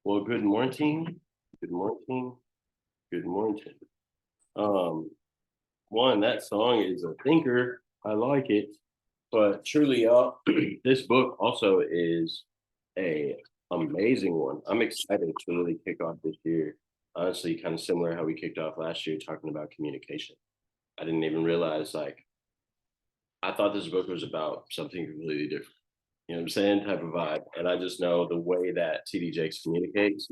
Well, good morning. Good morning. Good morning. Um, One, that song is a thinker. I like it. But truly, this book also is a amazing one. I'm excited to really kick off this year. Honestly, kind of similar how we kicked off last year talking about communication. I didn't even realize I thought this book was about something completely different. You know what I'm saying? Type of vibe. And I just know the way that TD Jakes communicates,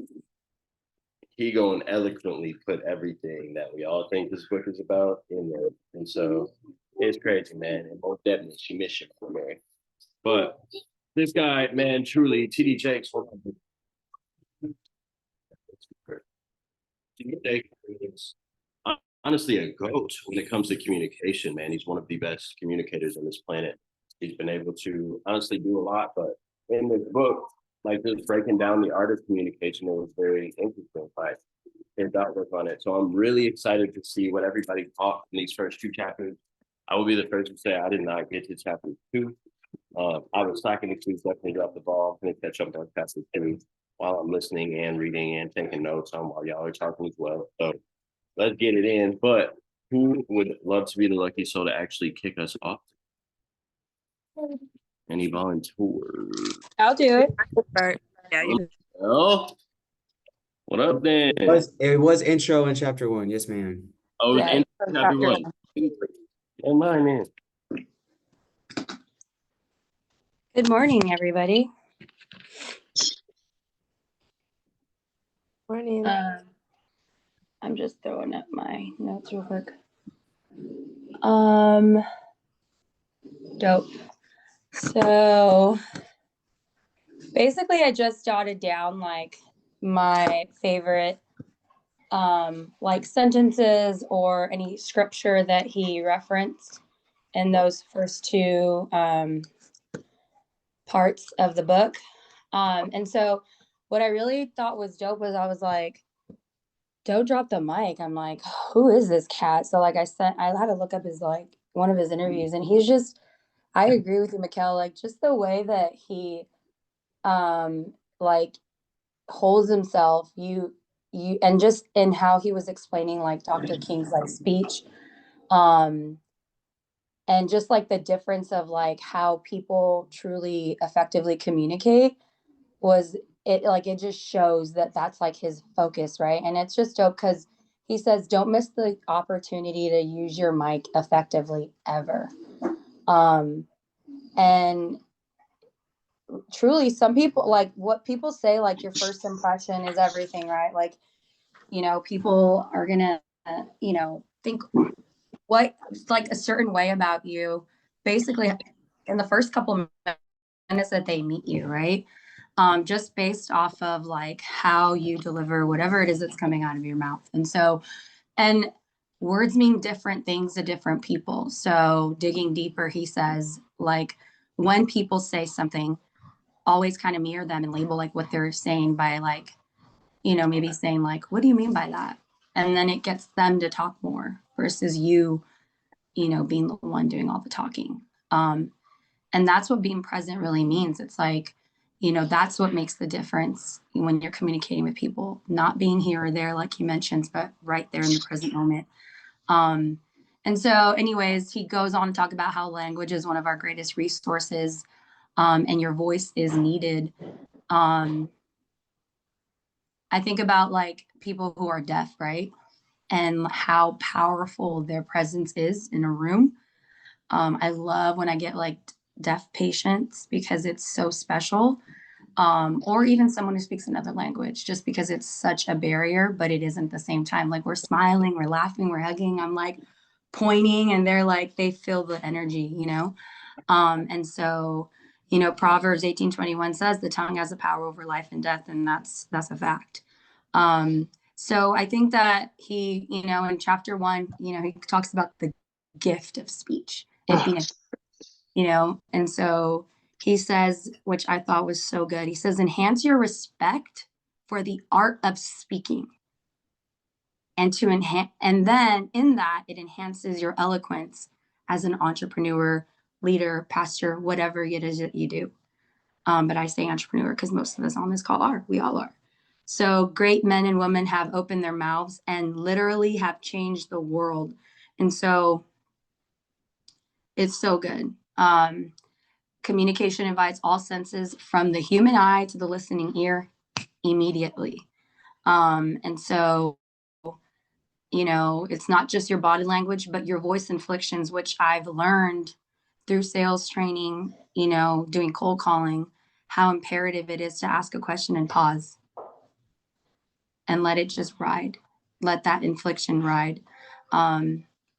he going eloquently put everything that we all think this book is about in there. And so it's crazy, man. And most definitely she missed you for Mary. But this guy, man, truly, TD Jakes, is honestly a goat when it comes to communication, man. He's one of the best communicators on this planet. He's been able to honestly do a lot, but in this book, like just breaking down the art of communication, it was very interesting. Like his outlook on it. So I'm really excited to see what everybody taught in these first two chapters. I will be the first to say I did not get to chapter two. I was slacking the keys, definitely dropped the ball. I'm going to catch up on chapter three while I'm listening and reading and taking notes on while y'all are talking as well. So let's get it in. But who would love to be the lucky soul to actually kick us off? Any volunteers? I'll do it. Yeah, you Oh, what up then? It was intro in chapter 1. Yes, ma'am. Oh, Yeah, and from chapter chapter one. And mine in. Good morning, everybody. morning. I'm just throwing up my notes real quick. Dope. So basically I just jotted down like my favorite like sentences or any scripture that he referenced in those first two parts of the book. And so what I really thought was dope was I was like, don't drop the mic. I'm like, who is this cat? So like I had to look up his like one of his interviews, and he's just, I agree with you, Mikkel, like just the way that he like holds himself, you and just in how he was explaining like Dr. King's like speech, and just like the difference of like how people truly effectively communicate was it, like it just shows that that's like his focus, right? And it's just dope because he says don't miss the opportunity to use your mic effectively ever. And truly some people, like what people say, like your first impression is everything, right? Like, you know, people are gonna think what like a certain way about you basically in the first couple minutes that they meet you, right? Just based off of like how you deliver whatever it is that's coming out of your mouth. And so, and words mean different things to different people. So digging deeper, he says, like when people say something, always kind of mirror them and label like what they're saying by like, you know, maybe saying like, what do you mean by that? And then it gets them to talk more versus you, you know, being the one doing all the talking. And that's what being present really means. It's like, you know, that's what makes the difference when you're communicating with people, not being here or there, like he mentions, but right there in the present moment. And so anyways, he goes on to talk about how language is one of our greatest resources, and your voice is needed. I think about like people who are deaf, right? And how powerful their presence is in a room. I love when I get like deaf patients because it's so special. Or even someone who speaks another language, just because it's such a barrier, but it isn't at the same time. Like we're smiling, we're laughing, we're hugging. I'm like pointing and they're like, they feel the energy, you know? And so, you know, Proverbs 18:21 says the tongue has the power over life and death. And that's a fact. So I think that he, you know, in chapter 1, you know, he talks about the gift of speech, it being a, you know, and so he says, which I thought was so good, he says, enhance your respect for the art of speaking, and to enhance, and then in that it enhances your eloquence as an entrepreneur, leader, pastor, whatever it is that you do. But I say entrepreneur because most of us on this call are, we all are. So great men and women have opened their mouths and literally have changed the world. And so it's so good. Communication invites all senses from the human eye to the listening ear immediately. And so, you know, it's not just your body language, but your voice inflections, which I've learned through sales training, you know, doing cold calling, how imperative it is to ask a question and pause and let it just ride. Let that inflection ride.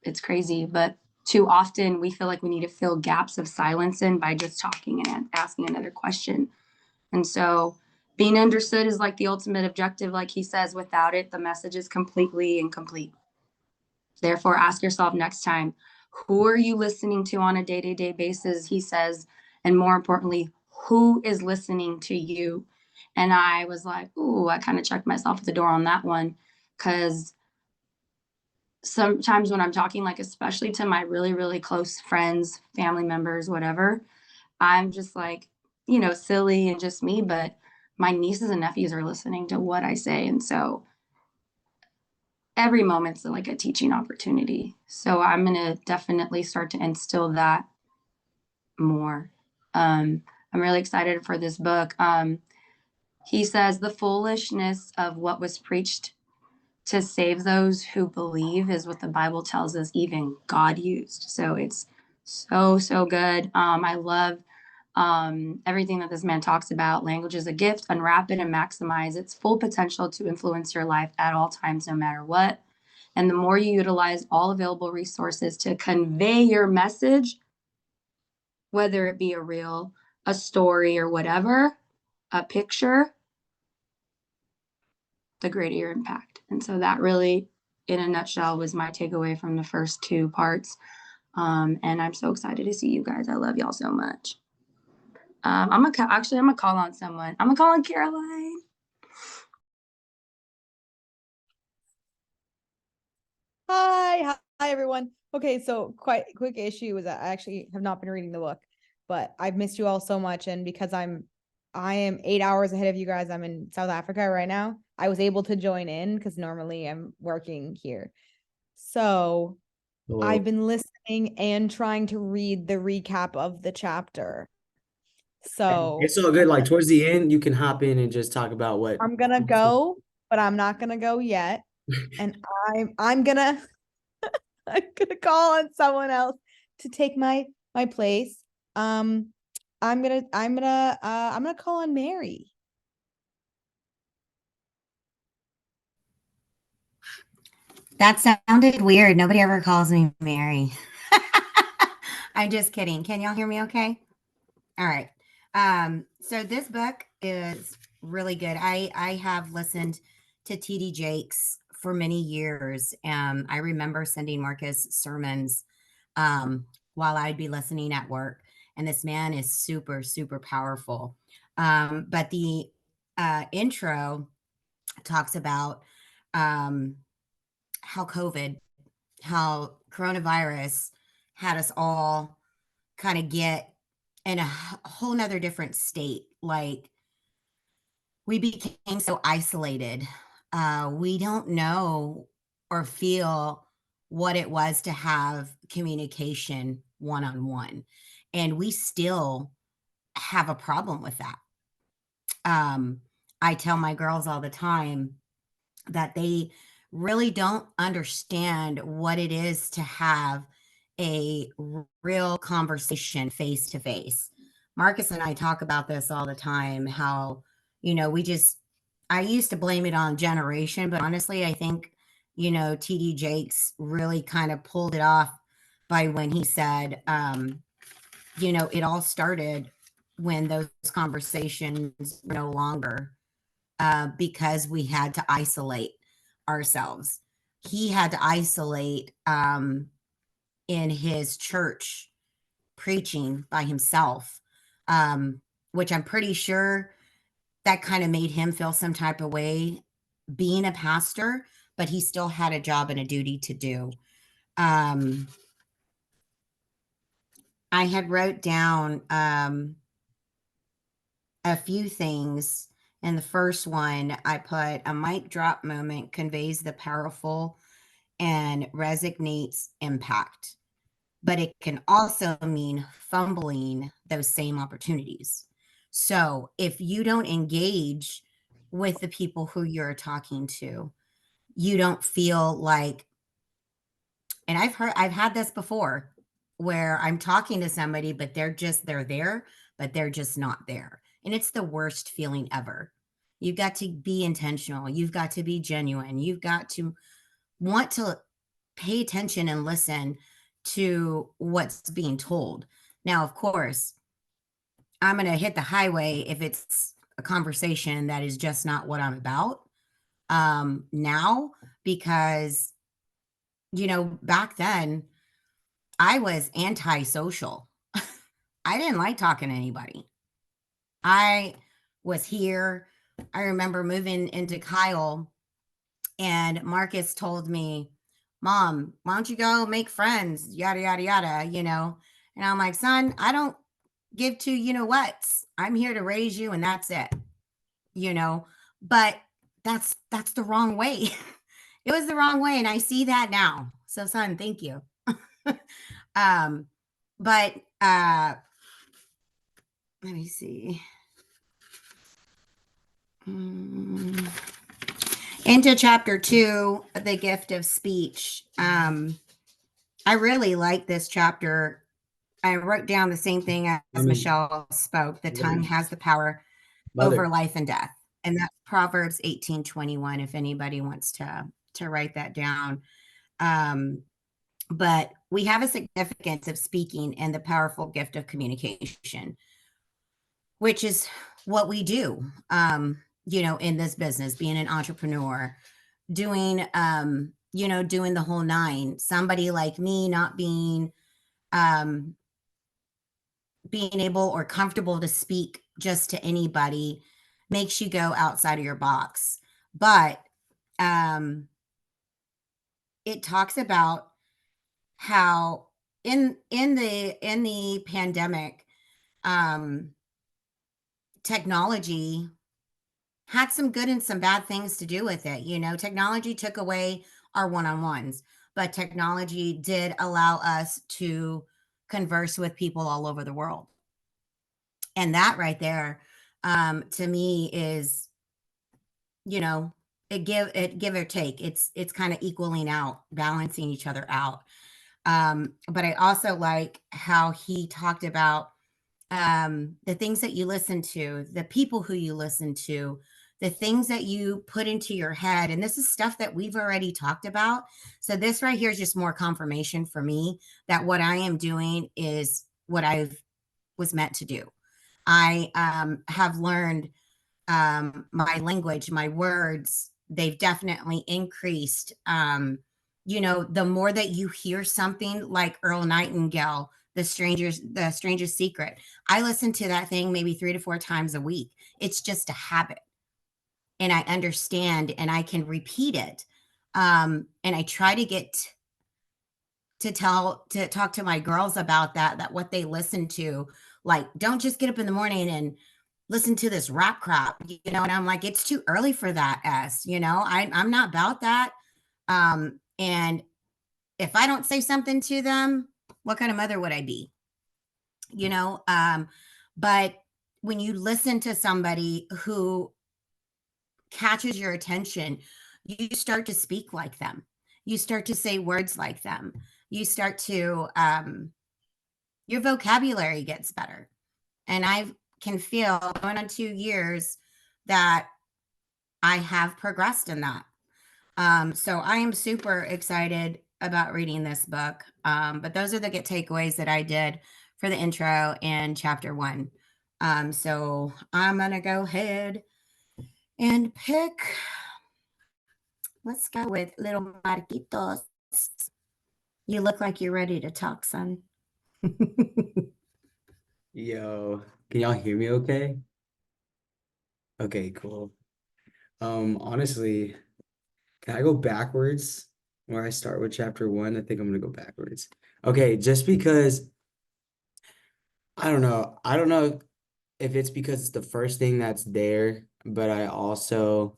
It's crazy, but too often we feel like we need to fill gaps of silence in by just talking and asking another question. And so being understood is like the ultimate objective, like he says. Without it, the message is completely incomplete. Therefore, ask yourself next time, who are you listening to on a day-to-day basis, he says, and more importantly, who is listening to you? And I was like, ooh, I kind of checked myself at the door on that one, because sometimes when I'm talking, like especially to my really, really close friends, family members, whatever, I'm just like, you know, silly and just me, but my nieces and nephews are listening to what I say. And so every moment's like a teaching opportunity. So I'm going to definitely start to instill that more. I'm really excited for this book. He says the foolishness of what was preached to save those who believe is what the Bible tells us even God used. So it's so, so good. I love everything that this man talks about. Language is a gift, unwrap it and maximize its full potential to influence your life at all times, no matter what. And the more you utilize all available resources to convey your message, whether it be a reel, a story, or whatever, a picture, the greater your impact. And so that really, in a nutshell, was my takeaway from the first two parts. And I'm so excited to see you guys. I love y'all so much. I'm gonna call on someone. I'm gonna call on Caroline. Hi everyone. Okay, so quite quick issue is that I actually have not been reading the book, but I've missed you all so much, and because I am 8 hours ahead of you guys. I'm in South Africa right now. I was able to join in because normally I'm working here. So I've been listening and trying to read the recap of the chapter. So It's so good. Like towards the end, you can hop in and just talk about what. I'm gonna go, but I'm not gonna go yet. And I'm gonna I'm gonna call on someone else to take my place. I'm gonna call on Mary. That sounded weird. Nobody ever calls me Mary. I'm just kidding. Can y'all hear me okay? All right. So this book is really good. I have listened to TD Jakes for many years. I remember sending Marcus sermons while I'd be listening at work. And this man is super, super powerful. But the intro talks about how how coronavirus had us all kind of get in a whole nother different state. Like we became so isolated. We don't know or feel what it was to have communication one on one. And we still have a problem with that. I tell my girls all the time that they really don't understand what it is to have a real conversation face to face. Marcus and I talk about this all the time, how, I used to blame it on generation, but honestly, I think, TD Jakes really kind of pulled it off by when he said, it all started when those conversations were no longer because we had to isolate ourselves. He had to isolate in his church preaching by himself, which I'm pretty sure that kind of made him feel some type of way being a pastor, but he still had a job and a duty to do. I had wrote down a few things, And the first one I put, a mic drop moment conveys the powerful and resonates impact, but it can also mean fumbling those same opportunities. So if you don't engage with the people who you're talking to, you don't feel like, and I've had this before where I'm talking to somebody, but they're there, but they're just not there. And it's the worst feeling ever. You've got to be intentional. You've got to be genuine. You've got to want to pay attention and listen to what's being told. Now, of course, I'm going to hit the highway if it's a conversation that is just not what I'm about now, because, back then I was antisocial. I didn't like talking to anybody. I was here. I remember moving into Kyle, and Marcus told me, Mom, why don't you go make friends? Yada, yada, yada, And I'm like, son, I don't give two whats. I'm here to raise you, and that's it. But that's the wrong way. It was the wrong way, and I see that now. So, son, thank you. But let me see. Into chapter 2, the gift of speech. I really like this chapter. I wrote down the same thing as Michelle spoke. The tongue has the power over life and death. And that's Proverbs 18:21, if anybody wants to write that down. But we have a significance of speaking and the powerful gift of communication, which is what we do, in this business, being an entrepreneur, doing, doing the whole nine. Somebody like me not being able or comfortable to speak just to anybody makes you go outside of your box. But it talks about how in the pandemic, technology had some good and some bad things to do with it. Technology took away our one-on-ones, but technology did allow us to converse with people all over the world. And that right there, to me is, it give or take. It's kind of equaling out, balancing each other out. But I also like how he talked about the things that you listen to, the people who you listen to, the things that you put into your head. And this is stuff that we've already talked about. So this right here is just more confirmation for me that what I am doing is what I was meant to do. I have learned my language, my words, they've definitely increased. The more that you hear something like Earl Nightingale, the strangest secret, I listen to that thing maybe 3 to 4 times a week. It's just a habit, and I understand, and I can repeat it. And I try to get to talk to my girls about that what they listen to. Like, don't just get up in the morning and listen to this rap crap, and I'm like, it's too early for that. I'm not about that. And if I don't say something to them, what kind of mother would I be? But when you listen to somebody who catches your attention, you start to speak like them. You start to say words like them. You start to, your vocabulary gets better. And I can feel going on 2 years that I have progressed in that. So I am super excited about reading this book. But those are the takeaways that I did for the intro and chapter 1. So I'm going to go ahead and pick, let's go with little Marquitos. You look like you're ready to talk, son. Yo, can y'all hear me okay? Okay, cool. Honestly, can I go backwards where I start with chapter 1? I think I'm gonna go backwards. Okay, just because I don't know if it's because it's the first thing that's there. but I also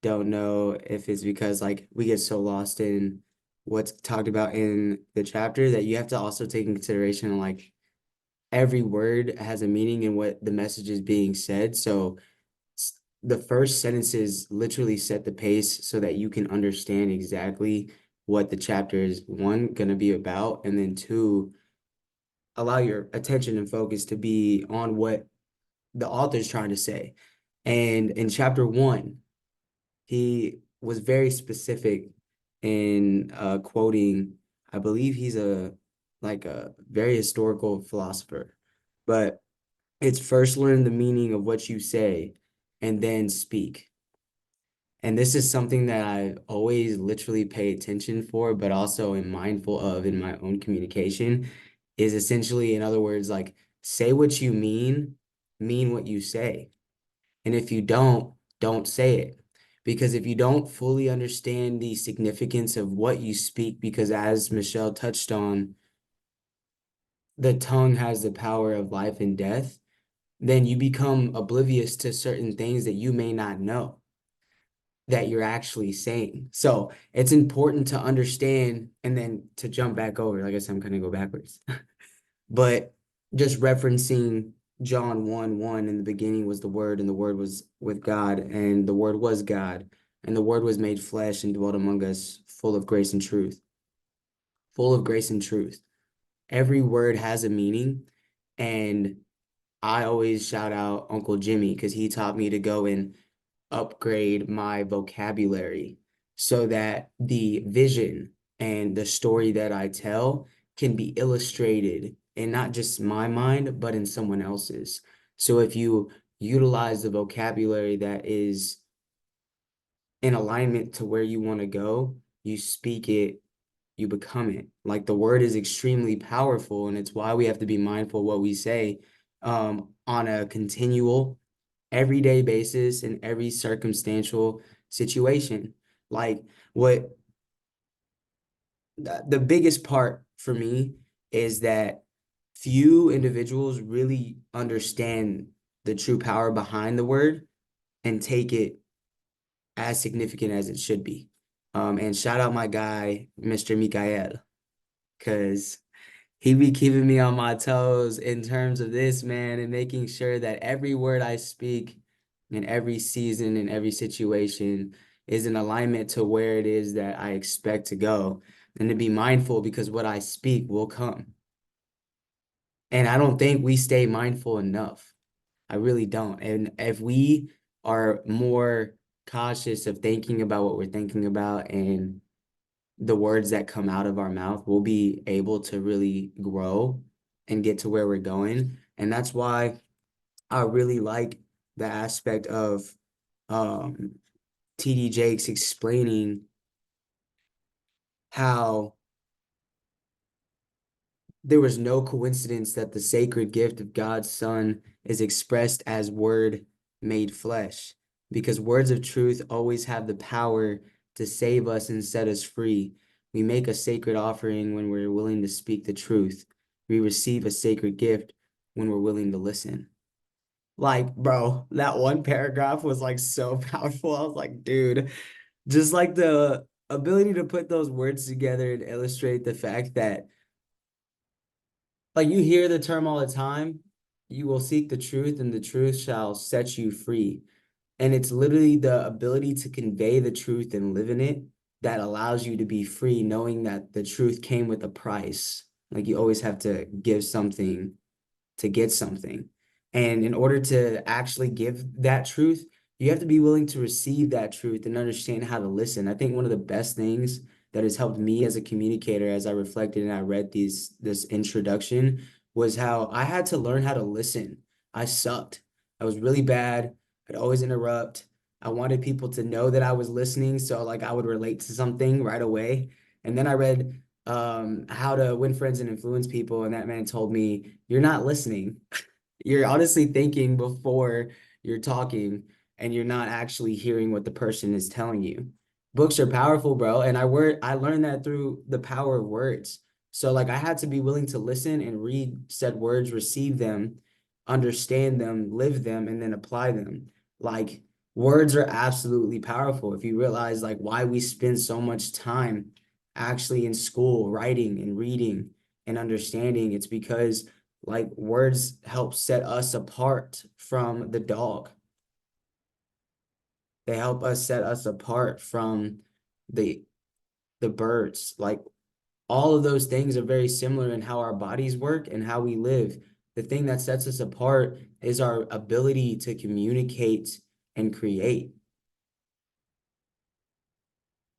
don't know if it's because like we get so lost in what's talked about in the chapter that you have to also take in consideration like every word has a meaning and what the message is being said. So the first sentences literally set the pace so that you can understand exactly what the chapter is, one, going to be about, and then two, allow your attention and focus to be on what the author's trying to say. And in chapter one, he was very specific in quoting, I believe he's a like a very historical philosopher, but it's first learn the meaning of what you say and then speak. And this is something that I always literally pay attention for, but also am mindful of in my own communication, is essentially, in other words, like say what you mean what you say. And if you don't say it. Because if you don't fully understand the significance of what you speak, because as Michelle touched on, the tongue has the power of life and death, then you become oblivious to certain things that you may not know that you're actually saying. So it's important to understand and then to jump back over. Like I said, I'm kind of go backwards. But just referencing John 1:1, in the beginning was the Word, and the Word was with God, and the Word was God, and the Word was made flesh and dwelt among us, full of grace and truth. Full of grace and truth. Every word has a meaning, and I always shout out Uncle Jimmy because he taught me to go and upgrade my vocabulary so that the vision and the story that I tell can be illustrated in not just my mind, but in someone else's. So if you utilize the vocabulary that is in alignment to where you want to go, you speak it, you become it. Like the word is extremely powerful, and it's why we have to be mindful what we say on a continual everyday basis in every circumstantial situation. Like what the biggest part for me is that few individuals really understand the true power behind the word and take it as significant as it should be. And shout out my guy, Mr. Mikael, because he be keeping me on my toes in terms of this, man, and making sure that every word I speak in every season, in every situation, is in alignment to where it is that I expect to go. And to be mindful because what I speak will come. And I don't think we stay mindful enough. I really don't. And if we are more cautious of thinking about what we're thinking about and the words that come out of our mouth, we'll be able to really grow and get to where we're going. And that's why I really like the aspect of TD Jakes explaining how there was no coincidence that the sacred gift of God's Son is expressed as word made flesh, because words of truth always have the power to save us and set us free. We make a sacred offering when we're willing to speak the truth. We receive a sacred gift when we're willing to listen. Like, bro, that one paragraph was like so powerful. I was like, dude, just like the ability to put those words together and illustrate the fact that like you hear the term all the time, you will seek the truth and the truth shall set you free. And it's literally the ability to convey the truth and live in it that allows you to be free, knowing that the truth came with a price. Like you always have to give something to get something. And in order to actually give that truth, you have to be willing to receive that truth and understand how to listen. I think one of the best things that has helped me as a communicator, as I reflected and I read this introduction, was how I had to learn how to listen. I sucked. I was really bad. I'd always interrupt. I wanted people to know that I was listening, so like I would relate to something right away. And then I read How to Win Friends and Influence People, and that man told me, you're not listening. You're honestly thinking before you're talking, and you're not actually hearing what the person is telling you. Books are powerful, bro, and I learned that through the power of words. So like I had to be willing to listen and read said words, receive them, understand them, live them, and then apply them. Like Words are absolutely powerful. If you realize like why we spend so much time actually in school writing and reading and understanding, it's because like words help set us apart from the dog. They help us set us apart from the birds. Like all of those things are very similar in how our bodies work and how we live. The thing that sets us apart is our ability to communicate and create.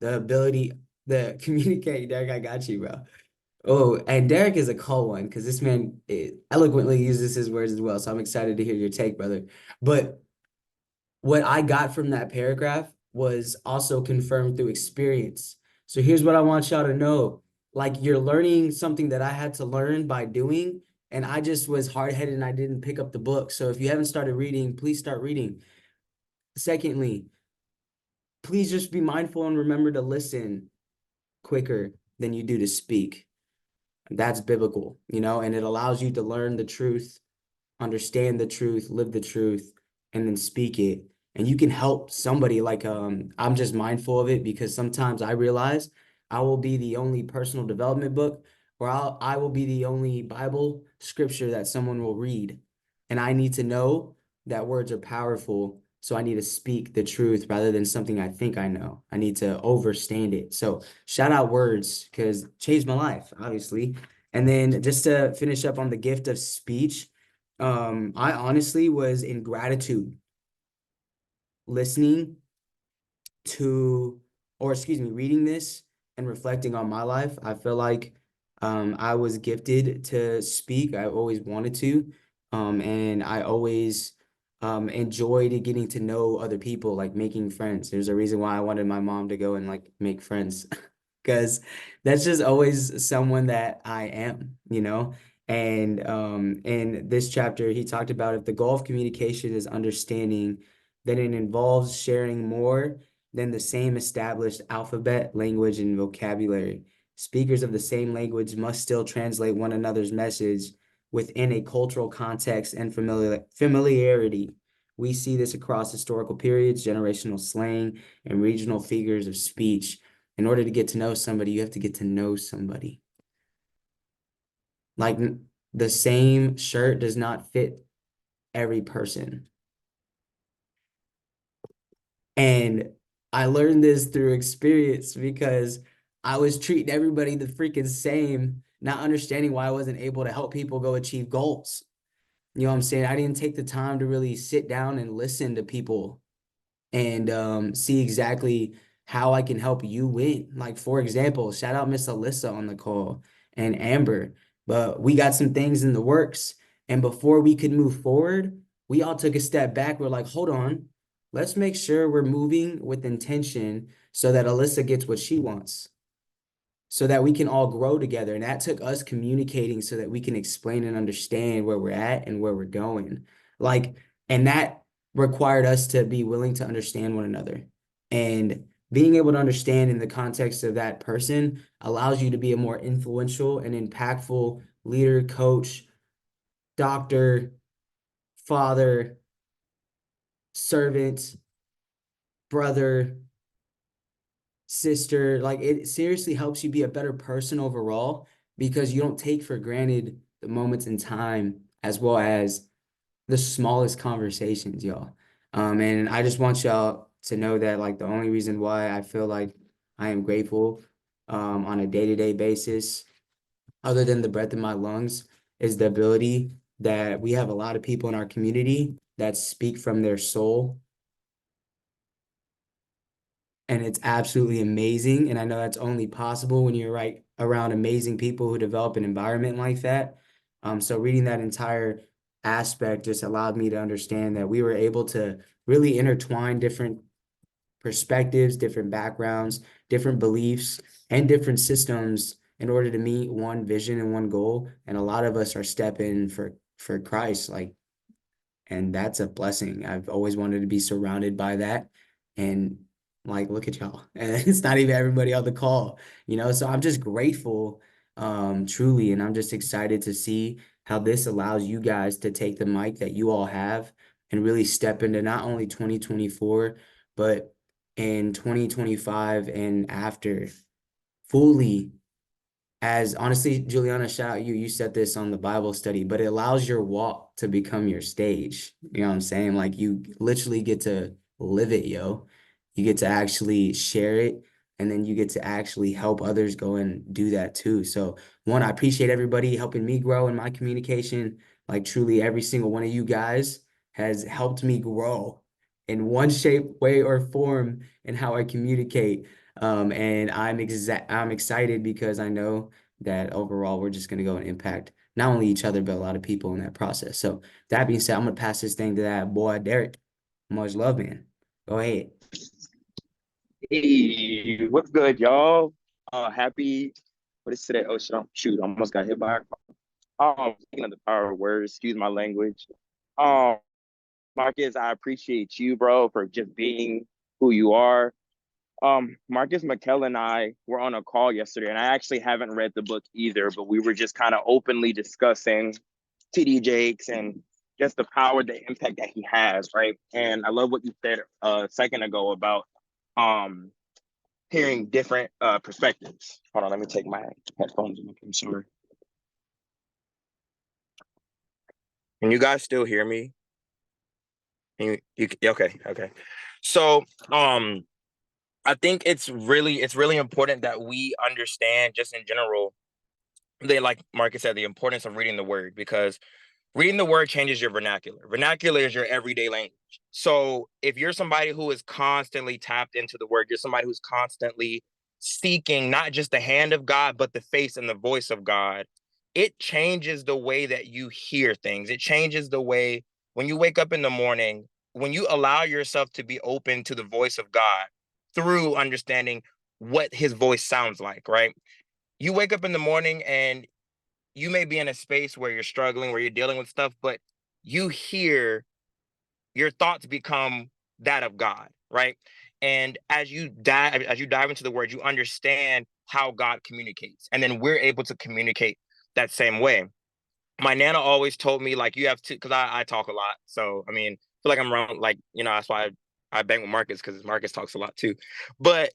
The ability to communicate, Derek, I got you, bro. Oh, and Derek is a cold one because this man eloquently uses his words as well. So I'm excited to hear your take, brother. But what I got from that paragraph was also confirmed through experience. So here's what I want y'all to know. Like you're learning something that I had to learn by doing, and I just was hard-headed and I didn't pick up the book. So if you haven't started reading, please start reading. Secondly, please just be mindful and remember to listen quicker than you do to speak. That's biblical, and it allows you to learn the truth, understand the truth, live the truth, and then speak it. And you can help somebody like I'm just mindful of it because sometimes I realize I will be the only personal development book or I will be the only Bible scripture that someone will read. And I need to know that words are powerful. So I need to speak the truth rather than something I think I know. I need to overstand it. So shout out words because changed my life, obviously. And then just to finish up on the gift of speech, I honestly was in gratitude listening to, or excuse me, reading this and reflecting on my life. I feel like I was gifted to speak. I always wanted to. And I always enjoyed getting to know other people, like making friends. There's a reason why I wanted my mom to go and like make friends. Because that's just always someone that I am. And in this chapter, he talked about if the goal of communication is understanding, then it involves sharing more than the same established alphabet, language, and vocabulary. Speakers of the same language must still translate one another's message within a cultural context and familiarity. We see this across historical periods, generational slang, and regional figures of speech. In order to get to know somebody, you have to get to know somebody. Like the same shirt does not fit every person. And I learned this through experience because I was treating everybody the freaking same, not understanding why I wasn't able to help people go achieve goals. You know what I'm saying? I didn't take the time to really sit down and listen to people and see exactly how I can help you win. Like, for example, shout out Miss Alyssa on the call and Amber. But we got some things in the works. And before we could move forward, we all took a step back. We're like, hold on, let's make sure we're moving with intention so that Alyssa gets what she wants, so that we can all grow together. And that took us communicating so that we can explain and understand where we're at and where we're going. Like, and that required us to be willing to understand one another. And being able to understand in the context of that person allows you to be a more influential and impactful leader, coach, doctor, father, servant, brother, sister. Like it seriously helps you be a better person overall because you don't take for granted the moments in time as well as the smallest conversations, y'all. And I just want y'all to know that like the only reason why I feel like I am grateful on a day-to-day basis, other than the breath in my lungs, is the ability that we have a lot of people in our community that speak from their soul, and it's absolutely amazing. And I know that's only possible when you're right around amazing people who develop an environment like that. So reading that entire aspect just allowed me to understand that we were able to really intertwine different perspectives, different backgrounds, different beliefs, and different systems in order to meet one vision and one goal. And a lot of us are stepping for Christ, like, and that's a blessing. I've always wanted to be surrounded by that. And like, look at y'all. And it's not even everybody on the call. So I'm just grateful, truly. And I'm just excited to see how this allows you guys to take the mic that you all have and really step into not only 2024, but in 2025 and after fully. As honestly, Juliana, shout out you. You said this on the Bible study, but it allows your walk to become your stage. You know what I'm saying? Like you literally get to live it, yo. You get to actually share it, and then you get to actually help others go and do that too. So, one, I appreciate everybody helping me grow in my communication. Like truly, every single one of you guys has helped me grow in one shape, way, or form in how I communicate. And I'm excited because I know that overall we're just gonna go and impact not only each other but a lot of people in that process. So that being said, I'm gonna pass this thing to that boy Derek. Much love, man. Go ahead. Hey, what's good, y'all? Happy, what is today? Oh, shoot, I almost got hit by a car. Speaking of the power of words, excuse my language. Um, Marcus, I appreciate you, bro, for just being who you are. Marcus McKell and I were on a call yesterday, and I actually haven't read the book either, but we were just kind of openly discussing TD Jakes and just the power, the impact that he has, right? And I love what you said a second ago about um hearing different perspectives. Hold on, let me take my headphones off. I'm sorry. Can you guys still hear me? Can you okay, okay. So I think it's really important that we understand just in general, like Marcus said, the importance of reading the word, because reading the word changes your vernacular. Vernacular is your everyday language. So if you're somebody who is constantly tapped into the word, you're somebody who's constantly seeking not just the hand of God, but the face and the voice of God, it changes the way that you hear things. It changes the way when you wake up in the morning, when you allow yourself to be open to the voice of God through understanding what his voice sounds like, right? You wake up in the morning and you may be in a space where you're struggling, where you're dealing with stuff, but you hear your thoughts become that of God, right? And as you dive into the word, you understand how God communicates. And then we're able to communicate that same way. My nana always told me, like, you have to, because I talk a lot. So, I mean, I feel like I'm around, like, that's why I bang with Marcus, because Marcus talks a lot too. But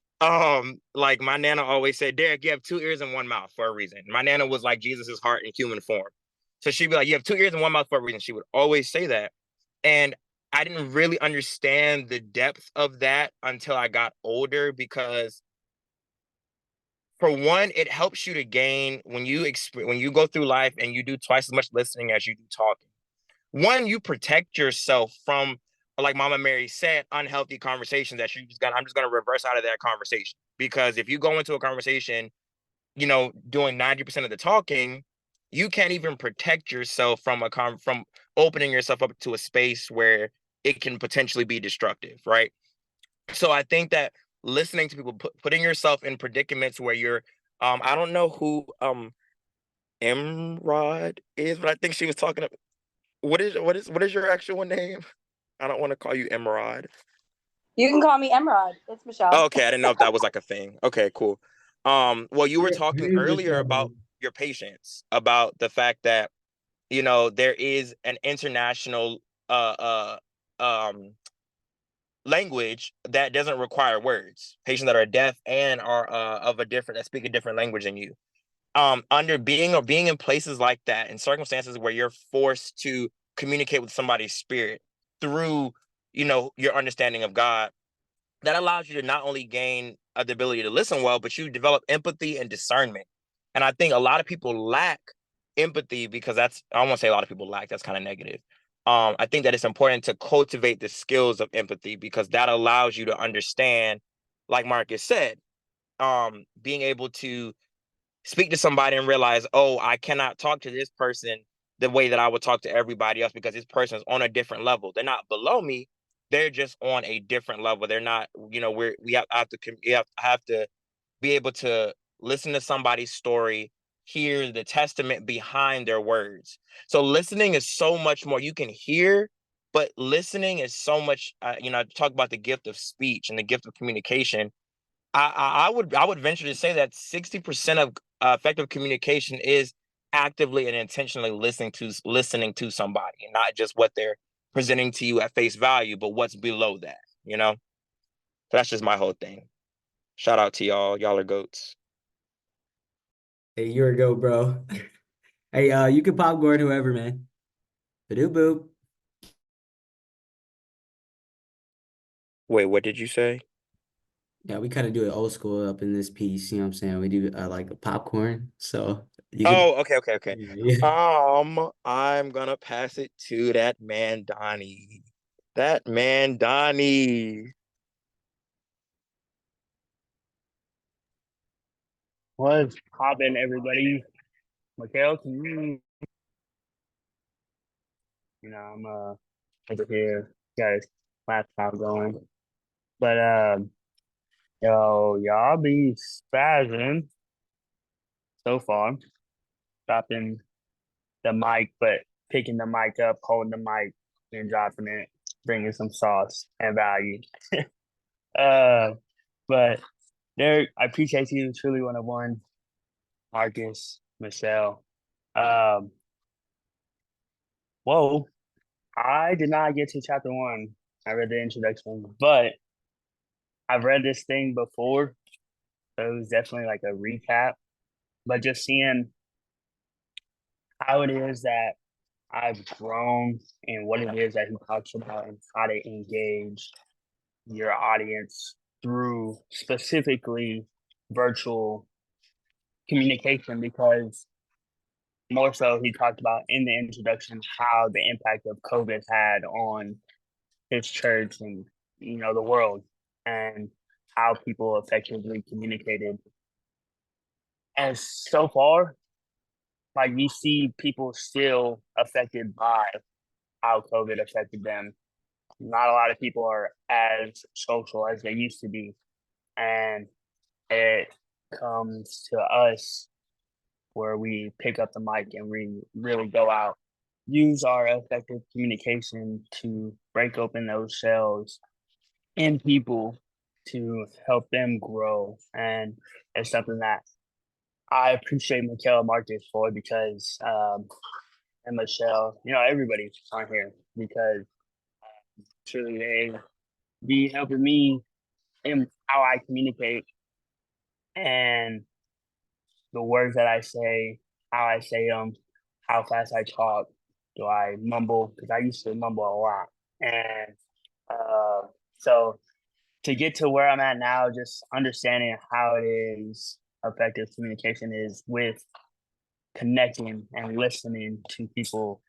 like my nana always said, Derek, you have two ears and one mouth for a reason. My nana was like Jesus's heart in human form. So she'd be like, you have two ears and one mouth for a reason. She would always say that. And I didn't really understand the depth of that until I got older, because for one, it helps you to gain when you go through life and you do twice as much listening as you do talking. One, you protect yourself from, like Mama Mary said, unhealthy conversations that I'm just gonna reverse out of that conversation. Because if you go into a conversation, doing 90% of the talking, you can't even protect yourself from from opening yourself up to a space where it can potentially be destructive, right? So I think that listening to people, putting yourself in predicaments where you're, I don't know who Emrod is, but I think she was talking. What is your actual name? I don't want to call you Emrod. You can call me Emerald. It's Michelle. Okay, I didn't know if that was like a thing. Okay, cool. Well, you were Yeah, talking it is earlier Michelle, about man. your patience, about the fact that there is an international um language that doesn't require words. Patients that are deaf and are that speak a different language than you. Under being in places like that, in circumstances where you're forced to communicate with somebody's spirit through, your understanding of God, that allows you to not only gain the ability to listen well, but you develop empathy and discernment. And I think a lot of people lack empathy, because I don't want to say a lot of people lack, that's kind of negative. I think that it's important to cultivate the skills of empathy, because that allows you to understand, like Marcus said, being able to speak to somebody and realize, oh, I cannot talk to this person the way that I would talk to everybody else, because this person is on a different level. They're not below me. They're just on a different level. They're not, I have to be able to listen to somebody's story, hear the testament behind their words. So listening is so much more. You can hear, but listening is so much, talk about the gift of speech and the gift of communication. I would venture to say that 60% of effective communication is actively and intentionally listening to somebody, and not just what they're presenting to you at face value, but what's below that, you know? So that's just my whole thing. Shout out to y'all. Y'all are goats. Hey, you're a go, bro. Hey, you can popcorn whoever, man. Badoo boop. Wait, what did you say? Yeah, we kind of do it old school up in this piece. You know what I'm saying? We do like a popcorn. So you could. Oh, okay. Yeah. I'm gonna pass it to that man, Donnie. That man, Donnie. What's poppin', everybody? Mikhail, can I'm over here, got his laptop going. But y'all be spazzing so far, dropping the mic, but picking the mic up, holding the mic, and dropping it, bringing some sauce and value. Uh, but Derek, I appreciate you. Truly one of one. Marcus, Michelle. Um, whoa. I did not get to chapter one. I read the introduction, but I've read this thing before, so it was definitely like a recap. But just seeing how it is that I've grown and what it is that he talks about and how to engage your audience through specifically virtual communication, because more so he talked about in the introduction how the impact of COVID had on his church and the world, and how people effectively communicated. And so far, like, we see people still affected by how COVID affected them. Not a lot of people are as social as they used to be, and it comes to us where we pick up the mic and we really go out, use our effective communication to break open those shells in people to help them grow. And it's something that I appreciate Michaela Marcus for, because and Michelle, everybody on here, because truly they be helping me in how I communicate and the words that I say, how I say them, how fast I talk. Do I mumble? Because I used to mumble a lot. And so to get to where I'm at now, just understanding how it is effective communication is with connecting and listening to people,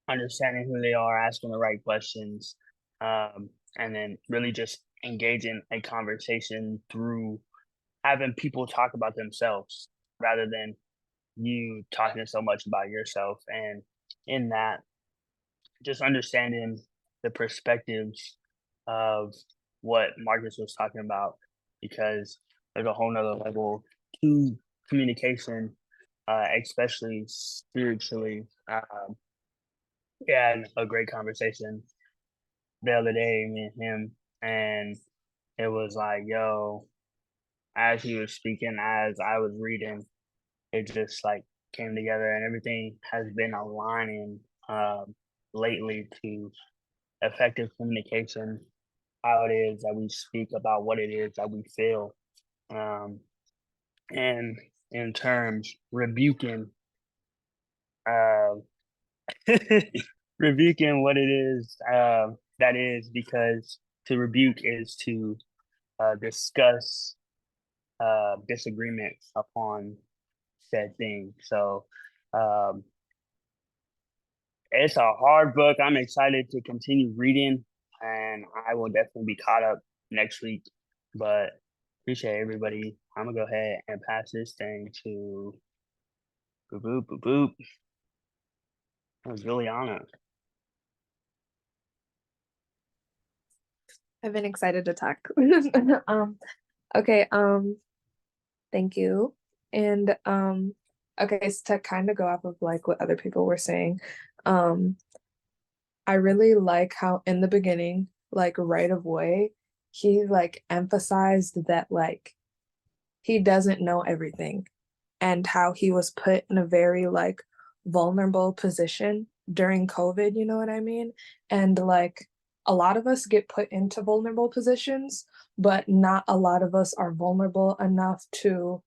understanding who they are, asking the right questions, and then really just engaging a conversation through having people talk about themselves rather than you talking so much about yourself. And in that, just understanding the perspectives of what Marcus was talking about, because there's a whole nother level to communication, especially spiritually. We had a great conversation the other day, me and him, and it was like, yo, as he was speaking, as I was reading, it just like came together, and everything has been aligning lately to effective communication, how it is that we speak about what it is that we feel, and in terms rebuking uh, rebuking what it is that is, because to rebuke is to discuss disagreement upon said thing. So um, it's a hard book. I'm excited to continue reading, and I will definitely be caught up next week. But appreciate everybody. I'm gonna go ahead and pass this thing to boop boop boop boop. That was Juliana. I've been excited to talk. Okay, thank you. And okay, so to kind of go off of like what other people were saying, I really like how in the beginning, like right away, he like emphasized that like he doesn't know everything, and how he was put in a very like vulnerable position during COVID, you know what I mean? And like a lot of us get put into vulnerable positions, but not a lot of us are vulnerable enough to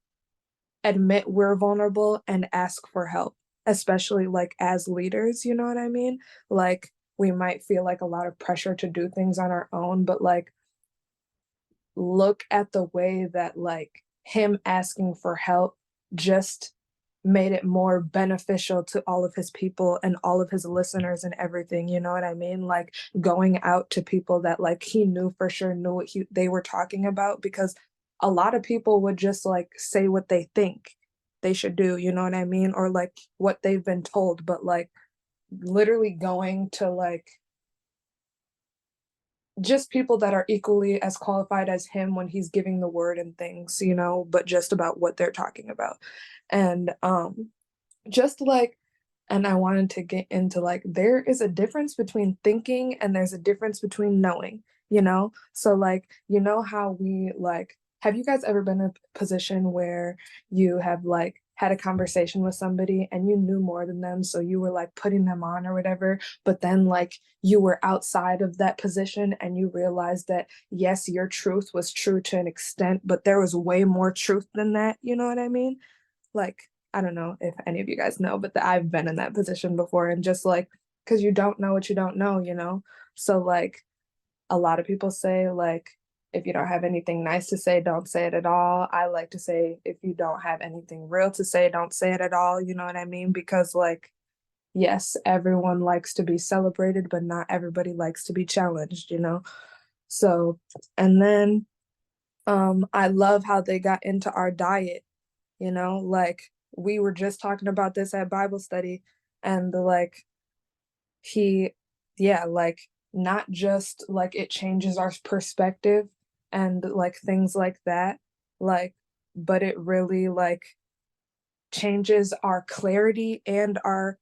admit we're vulnerable and ask for help, especially like as leaders, you know what I mean? Like we might feel like a lot of pressure to do things on our own, but like look at the way that like him asking for help just made it more beneficial to all of his people and all of his listeners and everything, you know what I mean? Like going out to people that like he knew for sure knew what they were talking about, because a lot of people would just like say what they think they should do, you know what I mean? Or like what they've been told, but like literally going to like just people that are equally as qualified as him when he's giving the word and things, you know, but just about what they're talking about. And just like, and I wanted to get into like there is a difference between thinking and there's a difference between knowing, you know? So like, you know how we like, have you guys ever been in a position where you have like had a conversation with somebody and you knew more than them, so you were like putting them on or whatever, but then like you were outside of that position and you realized that yes, your truth was true to an extent, but there was way more truth than that, you know what I mean? Like I don't know if any of you guys know, but I've been in that position before, and just like because you don't know what you don't know, you know. So like a lot of people say like if you don't have anything nice to say, don't say it at all. I like to say if you don't have anything real to say, don't say it at all, you know what I mean? Because like yes, everyone likes to be celebrated, but not everybody likes to be challenged, you know. So and then I love how they got into our diet, you know, like we were just talking about this at Bible study, and like he yeah, like not just like it changes our perspective and like things like that, like but it really like changes our clarity and our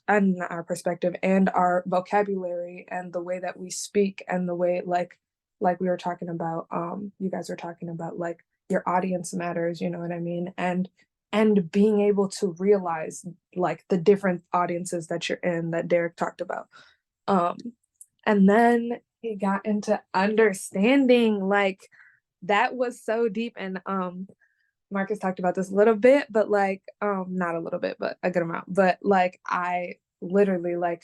and not our perspective and our vocabulary and the way that we speak and the way like we were talking about you guys were talking about like your audience matters, you know what I mean? And being able to realize like the different audiences that you're in that Derek talked about. um and then he got into understanding, like that was so deep. And Marcus talked about this a little bit, but like not a little bit, but a good amount. But like I literally like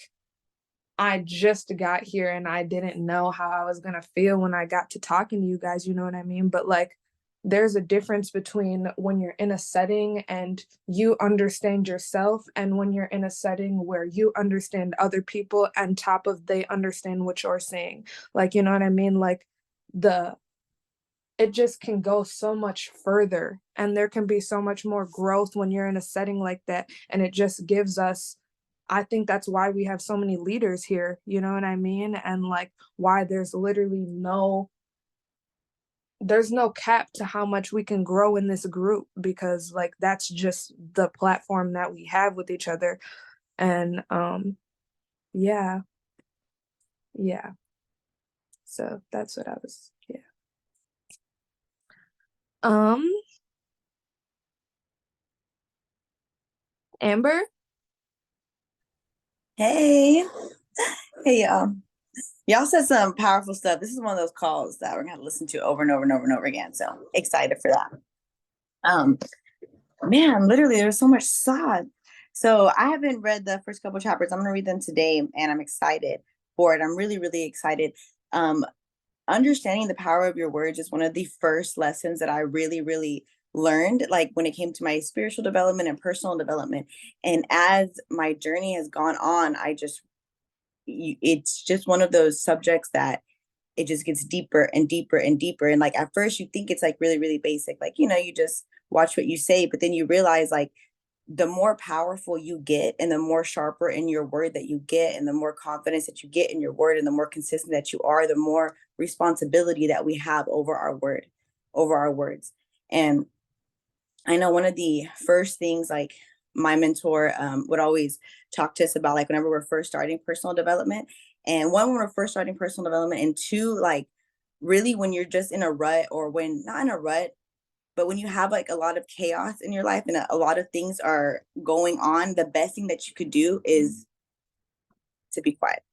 I just got here and I didn't know how I was gonna feel when I got to talking to you guys, you know what I mean? But like there's a difference between when you're in a setting and you understand yourself and when you're in a setting where you understand other people on top of they understand what you're saying. Like, you know what I mean? Like the it just can go so much further and there can be so much more growth when you're in a setting like that. And it just gives us, I think that's why we have so many leaders here, you know what I mean? And like why there's literally there's no cap to how much we can grow in this group, because like that's just the platform that we have with each other. And yeah, yeah. So that's what I was, yeah. Um Amber? Hey, hey, y'all said some powerful stuff. This is one of those calls that we're gonna listen to over and over and over and over again. So excited for that. Um, man, literally, there's so much sod. So I haven't read the first couple chapters. I'm gonna read them today, and I'm excited for it. I'm really, really excited. Understanding the power of your words is one of the first lessons that I really, really learned, like when it came to my spiritual development and personal development. And as my journey has gone on, it's just one of those subjects that it just gets deeper and deeper and deeper. And like at first you think it's like really, really basic, like, you know, you just watch what you say, but then you realize like the more powerful you get and the more sharper in your word that you get and the more confidence that you get in your word and the more consistent that you are, the more responsibility that we have over our words. And I know one of the first things like my mentor would always talk to us about, like whenever we're first starting personal development, and one, when we're first starting personal development, and two, like really when you're just in a rut, or when not in a rut, but when you have like a lot of chaos in your life and a lot of things are going on, the best thing that you could do is to be quiet,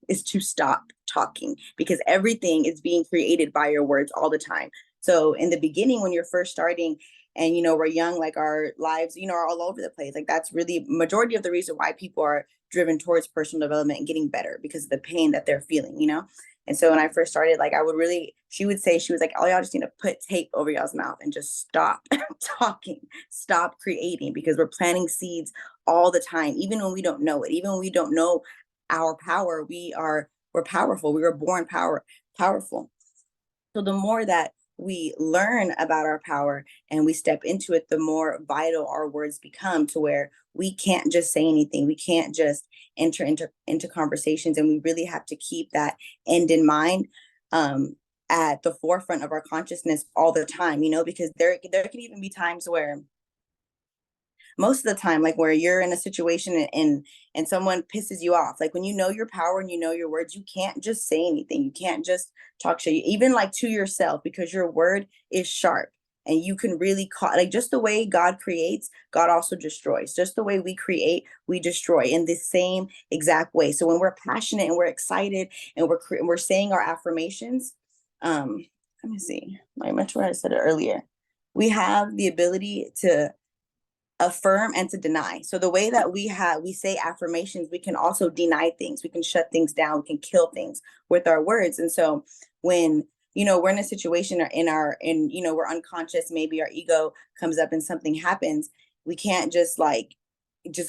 is to stop talking, because everything is being created by your words all the time. So in the beginning, when you're first starting and, we're young, like our lives, are all over the place. Like that's really majority of the reason why people are driven towards personal development and getting better, because of the pain that they're feeling, And so when I first started, like she would say, she was like, all y'all just need to put tape over y'all's mouth and just stop talking, stop creating, because we're planting seeds all the time, even when we don't know it, even when we don't know our power, we're powerful. We were born powerful. So the more that we learn about our power and we step into it, the more vital our words become, to where we can't just say anything. We can't just enter into conversations, and we really have to keep that end in mind, at the forefront of our consciousness all the time, because there can even be times where, most of the time, like where you're in a situation and someone pisses you off, like when you know your power and you know your words, you can't just say anything. You can't just talk shit, even like to yourself, because your word is sharp and you can really like just the way God creates, God also destroys. Just the way we create, we destroy in the same exact way. So when we're passionate and we're excited and we're saying our affirmations, let me see, my mentor had said it earlier, we have the ability to affirm and to deny. So the way that we say affirmations, we can also deny things. We can shut things down. We can kill things with our words. And so when, we're in a situation we're unconscious, maybe our ego comes up and something happens, we can't just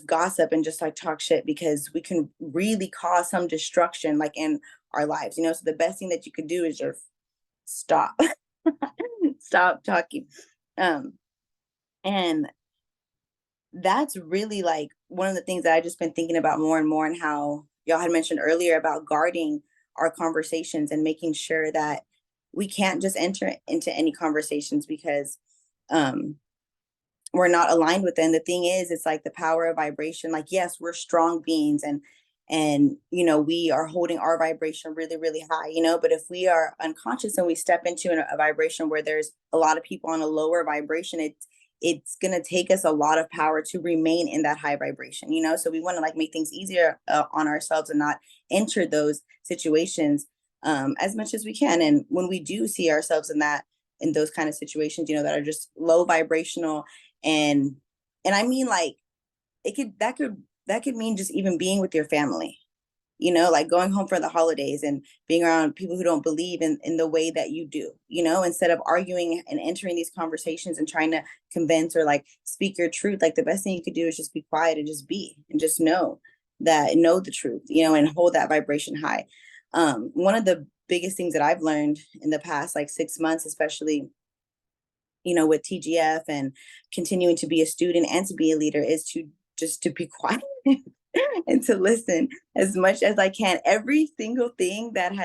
gossip and just talk shit, because we can really cause some destruction like in our lives, So the best thing that you could do is just stop, stop talking. And that's really like one of the things that I've just been thinking about more and more, and how y'all had mentioned earlier about guarding our conversations and making sure that we can't just enter into any conversations because we're not aligned with them. The thing is, it's like the power of vibration. Like, yes, we're strong beings and we are holding our vibration really, really high, but if we are unconscious and we step into a vibration where there's a lot of people on a lower vibration, it's going to take us a lot of power to remain in that high vibration, so we want to make things easier on ourselves and not enter those situations as much as we can. And when we do see ourselves in those kind of situations, that are just low vibrational, and I mean, that could mean just even being with your family, like going home for the holidays and being around people who don't believe in the way that you do, instead of arguing and entering these conversations and trying to convince or speak your truth. Like the best thing you could do is just be quiet and just be, and just know the truth, and hold that vibration high. One of the biggest things that I've learned in the past 6 months, especially, with TGF and continuing to be a student and to be a leader, is to be quiet and to listen as much as I can. Every single thing that's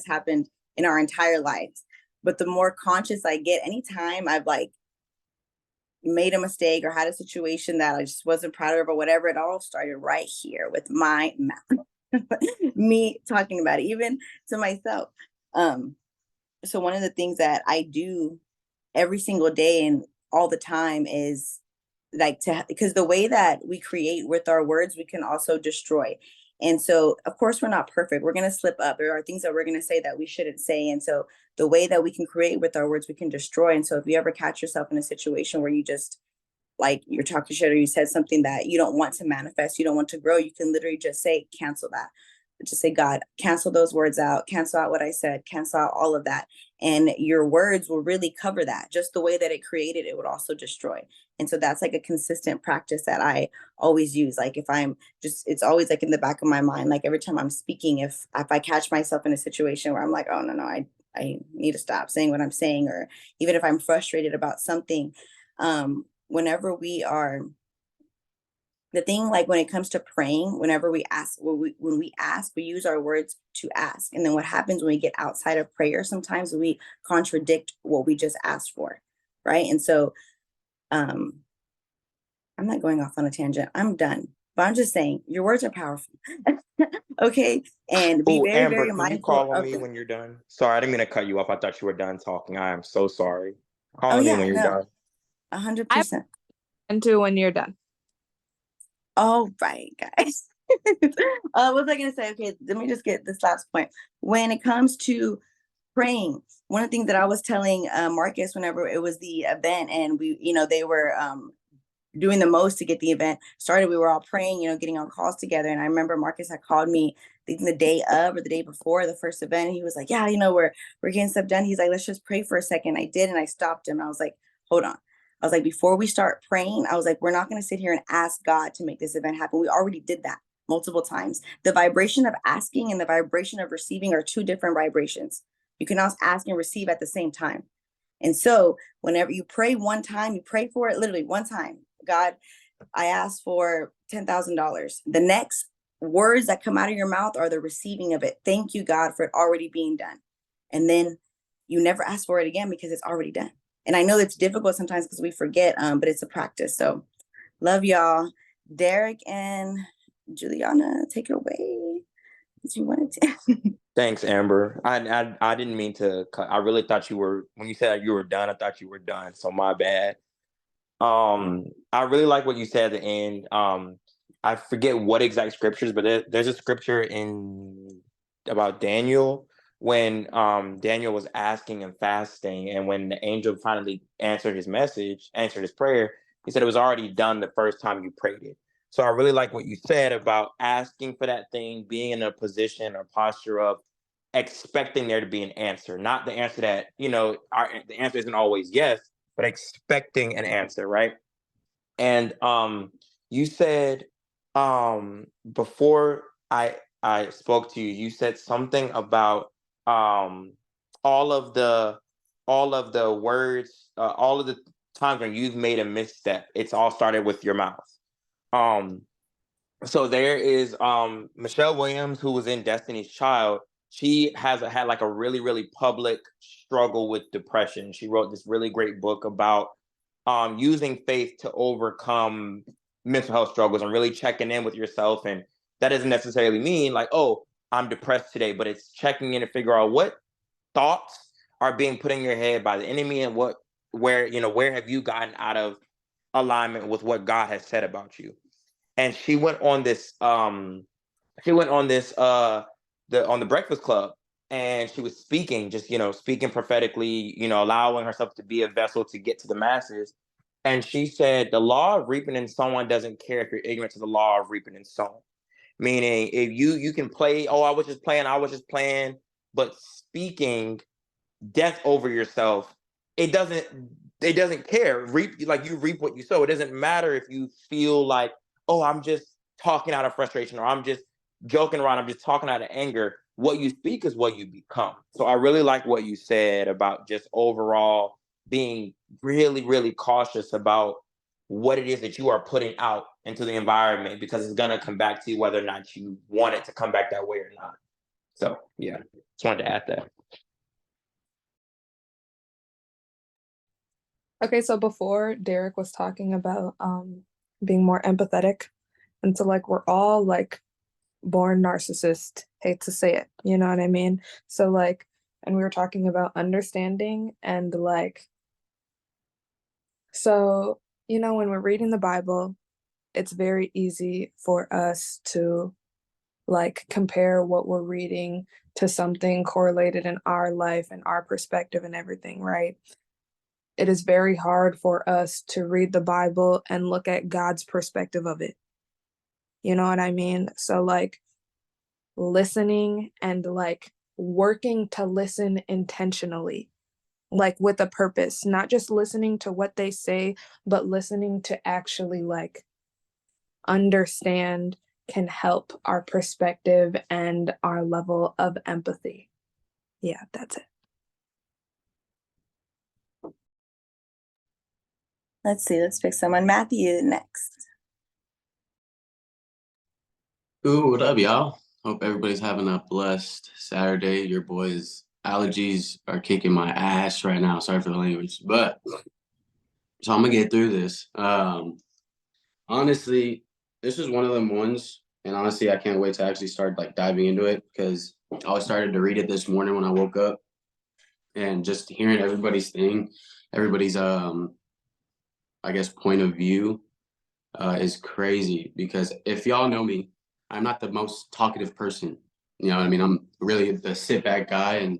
happened in our entire lives. But the more conscious I get, anytime I've made a mistake or had a situation that I just wasn't proud of or whatever, it all started right here with my mouth. Me talking about it, even to myself. So one of the things that I do every single day and all the time is because the way that we create with our words, we can also destroy. And so, of course, we're not perfect. We're going to slip up. There are things that we're going to say that we shouldn't say. And so the way that we can create with our words, we can destroy. And so if you ever catch yourself in a situation where you just you're talking shit or you said something that you don't want to manifest, you don't want to grow, you can literally just say, cancel that. Just say, God, cancel those words out, cancel out what I said, cancel out all of that. And your words will really cover that. Just the way that it created, it would also destroy. And so that's a consistent practice that I always use. It's always in the back of my mind. Every time I'm speaking, if I catch myself in a situation where I'm oh, no, I need to stop saying what I'm saying, or even if I'm frustrated about something, whenever we are, the thing, when it comes to praying, whenever we ask, when we ask, we use our words to ask. And then what happens when we get outside of prayer, sometimes we contradict what we just asked for. Right. And so I'm not going off on a tangent. I'm done. But I'm just saying your words are powerful. Okay. And be very, Amber, very can you mindful call on of me them. when you're done? Sorry, I didn't mean to cut you off. I thought you were done talking. I am so sorry. Call Oh on me yeah, when you're no, done. 100%. And do when you're done. All right, guys. What was I gonna say? Okay, let me just get this last point. When it comes to praying, one of the things that I was telling Marcus whenever it was the event, and we, they were doing the most to get the event started. We were all praying, getting on calls together. And I remember Marcus had called me, I think the day of or the day before the first event. And he was like, yeah, we're getting stuff done. He's like, let's just pray for a second. I did. And I stopped him. I was like, hold on. I was like, before we start praying, I was like, we're not going to sit here and ask God to make this event happen. We already did that multiple times. The vibration of asking and the vibration of receiving are two different vibrations. You can also ask and receive at the same time. And so whenever you pray one time, you pray for it literally one time. God, I asked for $10,000. The next words that come out of your mouth are the receiving of it. Thank you, God, for it already being done. And then you never ask for it again because it's already done. And I know it's difficult sometimes because we forget, but it's a practice. So love y'all. Derek and Juliana, take it away if you wanted to. Thanks, Amber. I didn't mean to cut. I really thought you were, when you said you were done, I thought you were done. So my bad. I really like what you said at the end. I forget what exact scriptures, but there's a scripture in about Daniel when Daniel was asking and fasting, and when the angel finally answered his prayer, he said it was already done the first time you prayed it. So I really like what you said about asking for that thing, being in a position or posture of expecting there to be an answer, not the answer that, the answer isn't always yes, but expecting an answer, right? And you said before I spoke to you, you said something about all of the words, all of the times when you've made a misstep, it's all started with your mouth. So there is Michelle Williams, who was in Destiny's Child. She had like a really, really public struggle with depression. She wrote this really great book about using faith to overcome mental health struggles and really checking in with yourself. And that doesn't necessarily mean like, oh, I'm depressed today, but it's checking in to figure out what thoughts are being put in your head by the enemy and where have you gotten out of alignment with what God has said about you. And she went on this on the Breakfast Club, and she was speaking, just speaking prophetically, allowing herself to be a vessel to get to the masses. And she said the law of reaping and sowing doesn't care if you're ignorant to the law of reaping and sowing. Meaning if you can play, oh, I was just playing, but speaking death over yourself, it doesn't care. You reap what you sow. It doesn't matter if you feel like, oh, I'm just talking out of frustration, or I'm just joking around, I'm just talking out of anger. What you speak is what you become. So I really like what you said about just overall being really, really cautious about what it is that you are putting out into the environment, because it's going to come back to you whether or not you want it to come back that way or not. So yeah, just wanted to add that. Okay, so before Derek was talking about being more empathetic, and so like we're all like born narcissist, hate to say it, you know what I mean? So like, and we were talking about understanding and like, so when we're reading the Bible, it's very easy for us to like compare what we're reading to something correlated in our life and our perspective and everything, right? It is very hard for us to read the Bible and look at God's perspective of it. You know what I mean? So like listening and like working to listen intentionally, like with a purpose, not just listening to what they say, but listening to actually like understand can help our perspective and our level of empathy. Yeah, that's it. Let's see, let's pick someone. Matthew next. Ooh, what up, y'all? Hope everybody's having a blessed Saturday. Your boys' allergies are kicking my ass right now. Sorry for the language, but so I'm gonna get through this. Honestly, this is one of them ones, and honestly, I can't wait to actually start like diving into it, because I started to read it this morning when I woke up, and just hearing everybody's I guess point of view is crazy, because if y'all know me, I'm not the most talkative person. You know what I mean? I'm really the sit back guy, and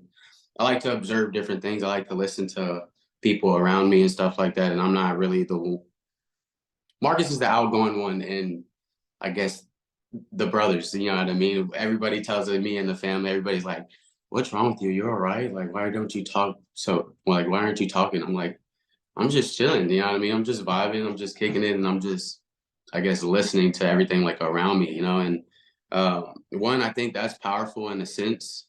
I like to observe different things. I like to listen to people around me and stuff like that. And I'm not really Marcus is the outgoing one, and I guess the brothers, you know what I mean? Everybody tells me and the family, everybody's like, what's wrong with you? You're all right. Like, why don't you talk? So like, why aren't you talking? I'm like, I'm just chilling, you know what I mean? I'm just vibing, I'm just kicking it, and I'm just, I guess, listening to everything like around me, you know? And one, I think that's powerful in a sense,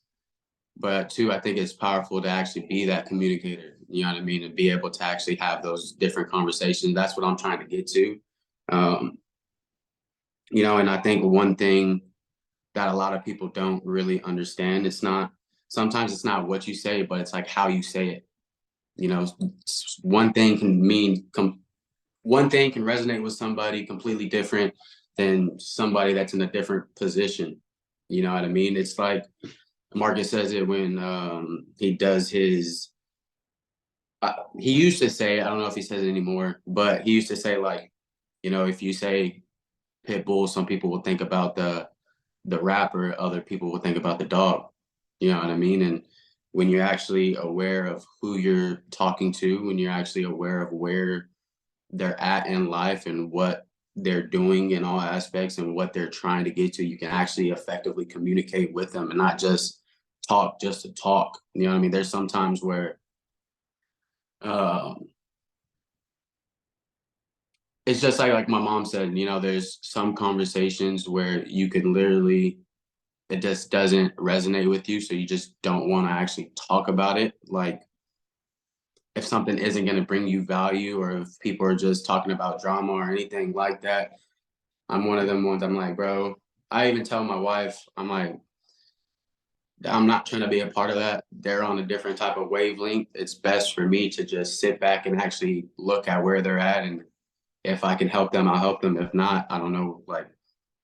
but two, I think it's powerful to actually be that communicator, you know what I mean? And be able to actually have those different conversations. That's what I'm trying to get to. You know, and I think one thing that a lot of people don't really understand, sometimes it's not what you say, but it's like how you say it. You know, one thing can one thing can resonate with somebody completely different than somebody that's in a different position. You know what I mean? It's like Marcus says it when he does his. He used to say, I don't know if he says it anymore, but he used to say, like, you know, if you say pit bull, some people will think about the rapper, other people will think about the dog. You know what I mean? And when you're actually aware of who you're talking to, when you're actually aware of where they're at in life and what they're doing in all aspects and what they're trying to get to, you can actually effectively communicate with them and not just talk just to talk. You know what I mean? There's sometimes where it's just like my mom said, you know, there's some conversations where you could literally, it just doesn't resonate with you, so you just don't want to actually talk about it. Like if something isn't going to bring you value, or if people are just talking about drama or anything like that, I'm one of them ones. I'm like, bro, I even tell my wife, I'm like, I'm not trying to be a part of that. They're on a different type of wavelength. It's best for me to just sit back and actually look at where they're at, and if I can help them, I'll help them. If not, I don't know, like,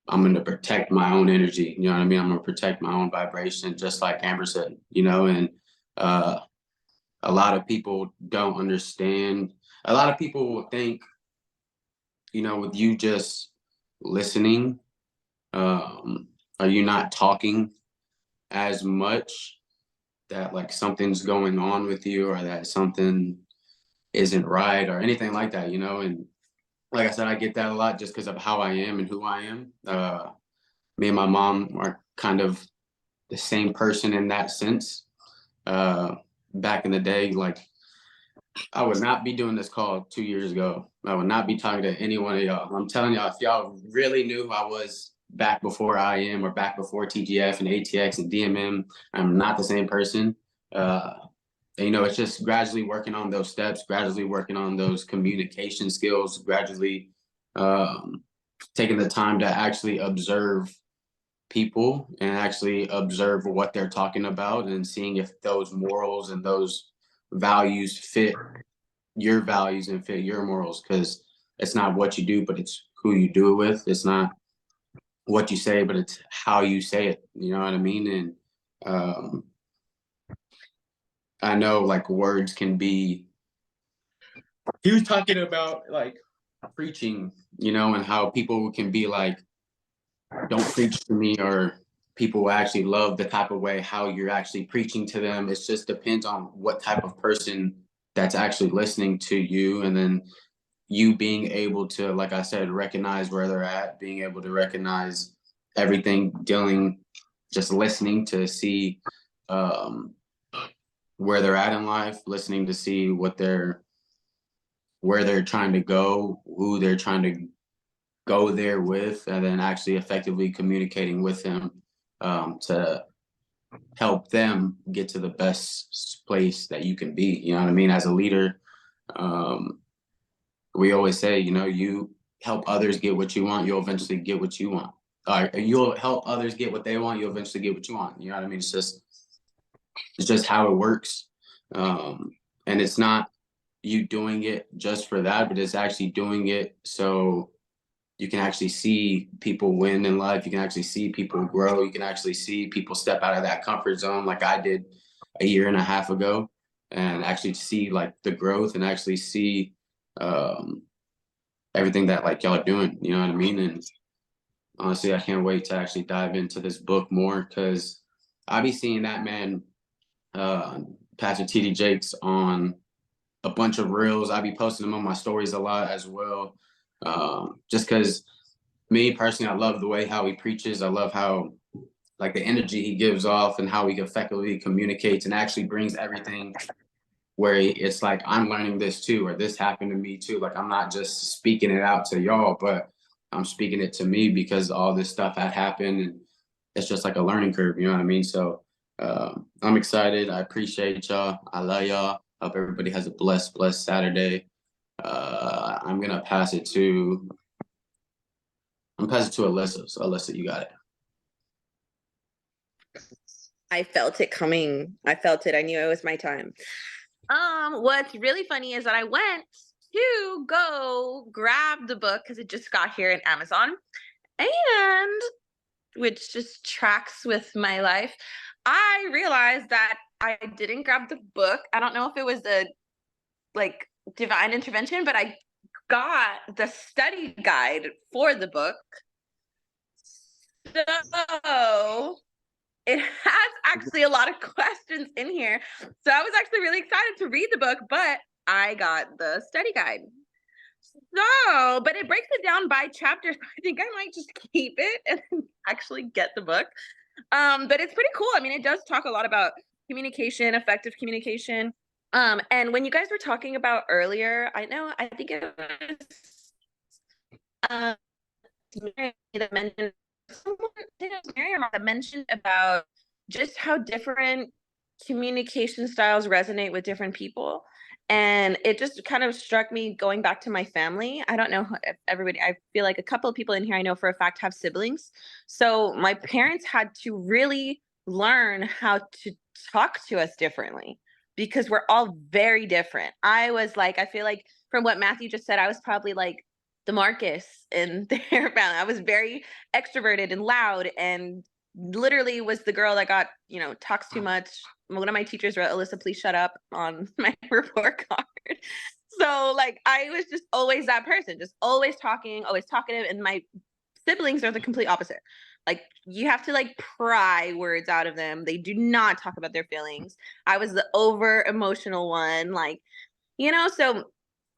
I'm going to protect my own energy. You know what I mean? I'm going to protect my own vibration, just like Amber said, you know, and a lot of people don't understand. A lot of people will think, you know, with you just listening, are you not talking as much, that like something's going on with you, or that something isn't right or anything like that, you know? And like I said, I get that a lot just because of how I am and who I am. Me and my mom are kind of the same person in that sense. Back in the day, like I would not be doing this call 2 years ago. I would not be talking to any one of y'all. I'm telling y'all, if y'all really knew who I was back before I am, or back before TGF and ATX and DMM, I'm not the same person. And, you know, it's just gradually working on those steps, gradually working on those communication skills, gradually taking the time to actually observe people and actually observe what they're talking about, and seeing if those morals and those values fit your values and fit your morals. Because it's not what you do, but it's who you do it with. It's not what you say, but it's how you say it. You know what I mean? And I know like words can be, he was talking about like preaching, you know, and how people can be like, don't preach to me, or people will actually love the type of way how you're actually preaching to them. It just depends on what type of person that's actually listening to you. And then you being able to, like I said, recognize where they're at, being able to recognize everything, just listening to see where they're at in life, listening to see where they're trying to go, who they're trying to go there with, and then actually effectively communicating with them to help them get to the best place that you can be. You know what I mean? As a leader, we always say, you know, you help others get what you want, you'll eventually get what you want. You'll help others get what they want, you'll eventually get what you want. You know what I mean? It's just how it works. And it's not you doing it just for that, but it's actually doing it so you can actually see people win in life. You can actually see people grow. You can actually see people step out of that comfort zone, like I did a year and a half ago, and actually see like the growth, and actually see everything that like y'all are doing. You know what I mean? And honestly, I can't wait to actually dive into this book more because I be seeing that man, Pastor TD Jakes, on a bunch of reels. I be posting them on my stories a lot as well. Just because me personally, I love the way how he preaches. I love how like the energy he gives off and how he effectively communicates and actually brings everything where it's like I'm learning this too, or this happened to me too. Like I'm not just speaking it out to y'all, but I'm speaking it to me because all this stuff had happened, and it's just like a learning curve. You know what I mean? So I'm excited. I appreciate y'all. I love y'all. Hope everybody has a blessed Saturday. I'm gonna pass it to. I'm passing it to Alyssa. So Alyssa, you got it. I felt it coming. I felt it. I knew it was my time. What's really funny is that I went to go grab the book because it just got here in Amazon, and which just tracks with my life. I realized that I didn't grab the book. I don't know if it was a like divine intervention, but I got the study guide for the book. So it has actually a lot of questions in here. So I was actually really excited to read the book, but I got the study guide. So, but it breaks it down by chapters. I think I might just keep it and actually get the book. But it's pretty cool. I mean, it does talk a lot about communication, effective communication. And when you guys were talking about earlier, I think it was Mary that mentioned someone, I think it was Miriam that mentioned about just how different communication styles resonate with different people. And it just kind of struck me going back to my family. I don't know if everybody, I feel like a couple of people in here I know for a fact have siblings. So my parents had to really learn how to talk to us differently because we're all very different. I was like, I feel like from what Matthew just said, I was probably like the Marcus in their family. I was very extroverted and loud and literally was the girl that got, talks too much. One of my teachers wrote, "Alyssa, please shut up" on my report card. So like I was just always that person, just always talking, always talkative. And my siblings are the complete opposite. Like you have to like pry words out of them. They do not talk about their feelings. I was the over emotional one, so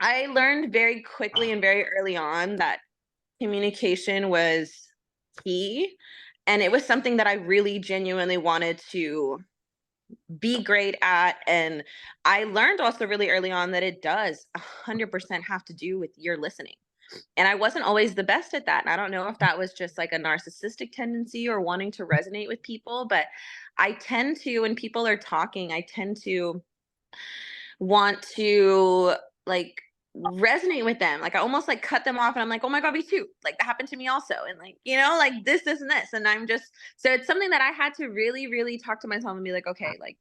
I learned very quickly and very early on that communication was key. And it was something that I really genuinely wanted to be great at. And I learned also really early on that it does 100% have to do with your listening. And I wasn't always the best at that. And I don't know if that was just like a narcissistic tendency or wanting to resonate with people, but I tend to, when people are talking, I tend to want to like resonate with them. Like I almost like cut them off and I'm like, oh my God, me too. Like that happened to me also. And like, like this, and this. And I'm just, so it's something that I had to really, really talk to myself and be like, okay, like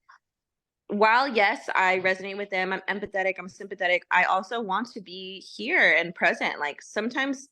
while yes, I resonate with them, I'm empathetic, I'm sympathetic, I also want to be here and present. Like sometimes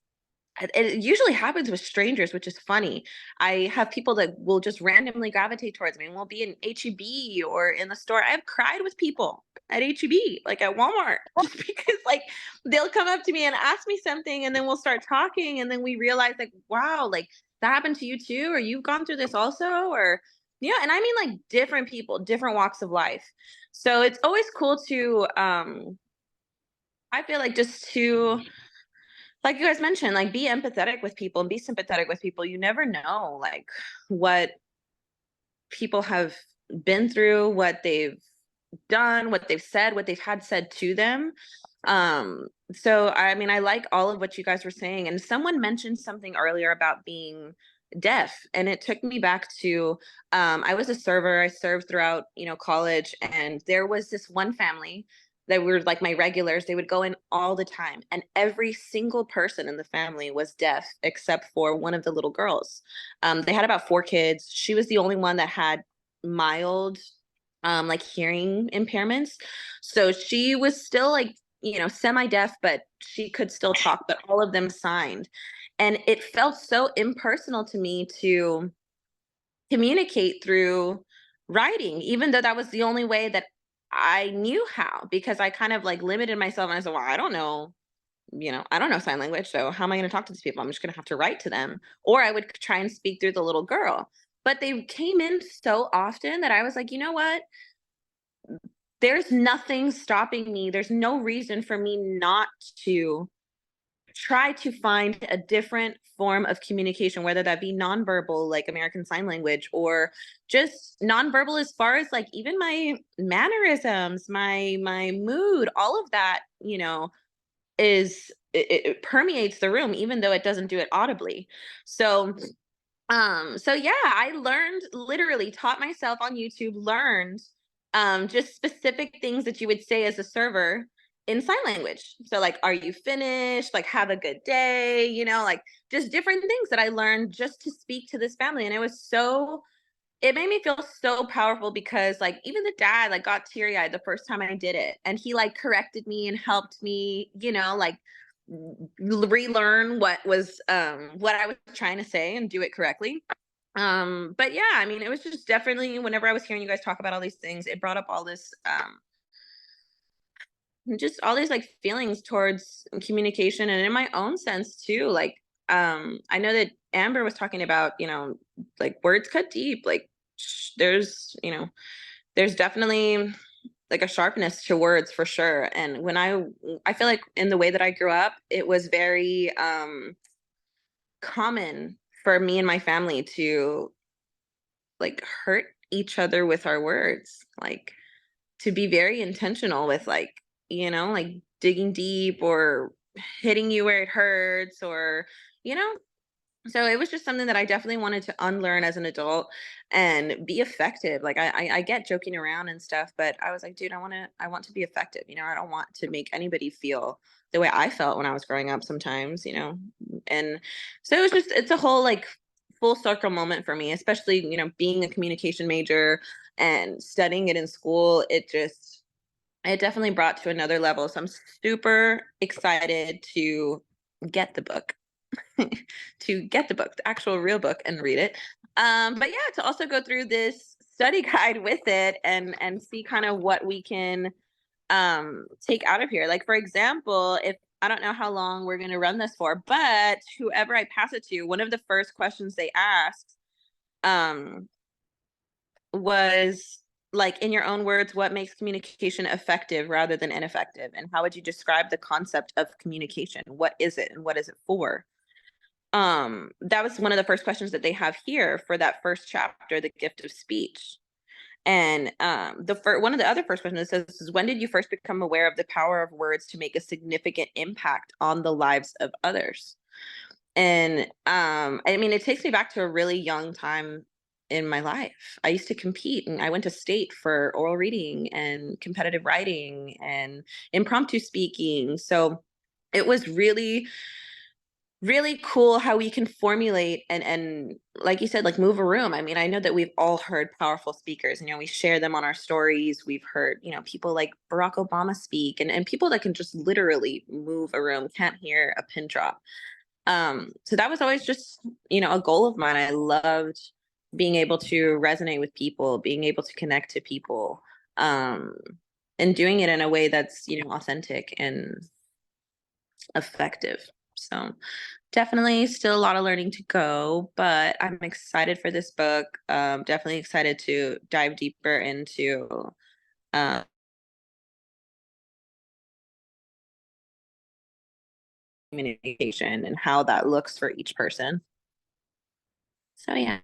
it usually happens with strangers, which is funny. I have people that will just randomly gravitate towards me and we'll be in HEB or in the store. I've cried with people at HEB, like at Walmart, just because like they'll come up to me and ask me something and then we'll start talking and then we realize like, wow, like that happened to you too, or you've gone through this also, or yeah. And I mean like different people, different walks of life. So it's always cool to, I feel like just to, like you guys mentioned, like be empathetic with people and be sympathetic with people. You never know like what people have been through, what they've done, what they've said, what they've had said to them. So I mean, I like all of what you guys were saying. And someone mentioned something earlier about being deaf. And it took me back to, I was a server. I served throughout, college. And there was this one family that were like my regulars. They would go in all the time. And every single person in the family was deaf, except for one of the little girls. They had about 4 kids. She was the only one that had mild like hearing impairments. So she was still like, semi-deaf, but she could still talk, but all of them signed. And it felt so impersonal to me to communicate through writing, even though that was the only way that I knew how, because I kind of like limited myself and I said, well, I don't know I don't know sign language, so how am I going to talk to these people? I'm just going to have to write to them, or I would try and speak through the little girl. But they came in so often that I was like, you know what? There's nothing stopping me. There's no reason for me not to try to find a different form of communication, whether that be nonverbal, like American Sign Language, or just nonverbal as far as like even my mannerisms, my mood, all of that, it permeates the room, even though it doesn't do it audibly. So yeah, I learned, literally taught myself on YouTube, learned just specific things that you would say as a server in sign language. So like, are you finished? Like, have a good day, like just different things that I learned just to speak to this family. And it made me feel so powerful, because like even the dad like got teary-eyed the first time I did it, and he like corrected me and helped me, like relearn what I was trying to say and do it correctly. But yeah, I mean, it was just definitely, whenever I was hearing you guys talk about all these things, it brought up all this just all these like feelings towards communication, and in my own sense too. Like I know that Amber was talking about, like words cut deep. Like there's definitely like a sharpness to words for sure. And when I feel like in the way that I grew up, it was very common for me and my family to like hurt each other with our words, like to be very intentional with like digging deep or hitting you where it hurts, or you know so it was just something that I definitely wanted to unlearn as an adult and be effective. Like I get joking around and stuff, but I was like, dude, I want to be effective. I don't want to make anybody feel the way I felt when I was growing up sometimes. And so it's a whole like full circle moment for me, especially, being a communication major and studying it in school. It definitely brought to another level. So I'm super excited to get the book. The actual real book, and read it. But yeah, to also go through this study guide with it and see kind of what we can take out of here. Like for example, if I don't know how long we're going to run this for, but whoever I pass it to, one of the first questions they asked was like, in your own words, what makes communication effective rather than ineffective, and how would you describe the concept of communication? What is it and what is it for? That was one of the first questions that they have here for that first chapter, the gift of speech. And one of the other first questions says is, when did you first become aware of the power of words to make a significant impact on the lives of others? And I mean, it takes me back to a really young time in my life. I used to compete, and I went to state for oral reading and competitive writing and impromptu speaking. So it was really really cool how we can formulate and like you said, like move a room. I mean, I know that we've all heard powerful speakers, we share them on our stories. We've heard, people like Barack Obama speak, and people that can just literally move a room, can't hear a pin drop. So that was always just, a goal of mine. I loved being able to resonate with people, being able to connect to people, and doing it in a way that's, authentic and effective. So definitely still a lot of learning to go, but I'm excited for this book. Definitely excited to dive deeper into communication and how that looks for each person. So yeah.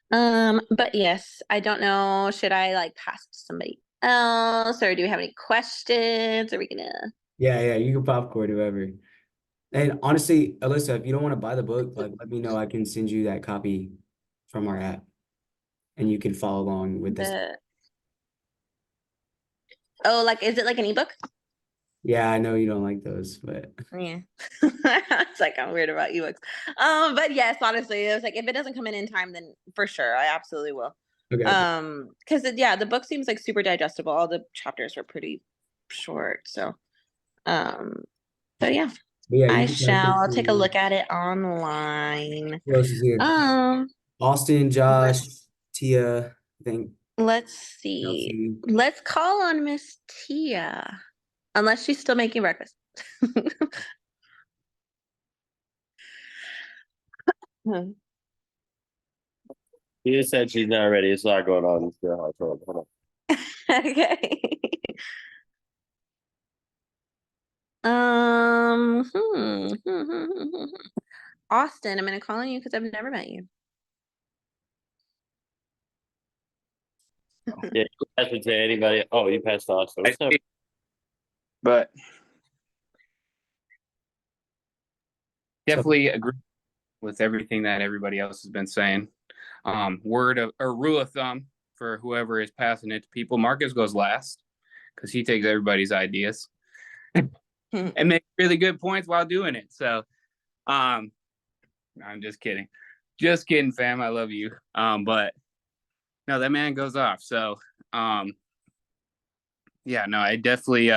But yes, I don't know. Should I like pass it to somebody else, or do we have any questions? Are we gonna? Yeah, you can popcorn whoever. And honestly, Alyssa, if you don't want to buy the book, like let me know. I can send you that copy from our app, and you can follow along with this. Oh, like, is it like an ebook? Yeah, I know you don't like those, but Yeah. It's like, I'm weird about ebooks. But yes, honestly, it was like, if it doesn't come in time, then for sure, I absolutely will. okay. Because yeah, the book seems like super digestible. All the chapters were pretty short. So yeah. But yeah, you I can shall. I'll take a to look at it online. who else is here? Austin, Josh, Tia, I think Let's see. Chelsea. Let's call on Miss Tia. Unless she's still making breakfast. She just said she's not ready. It's a lot going on in the household. Hold on. Okay. Austin, I'm gonna call on you because I've never met you. Yeah, you pass it to anybody. Oh, you passed to Austin. What's up? But definitely agree with everything that everybody else has been saying. Word of or rule of thumb for whoever is passing it to people, Marcus goes last because he takes everybody's ideas and makes really good points while doing it. So I'm just kidding. Just kidding, fam. I love you. But no, that man goes off. So yeah, no, I definitely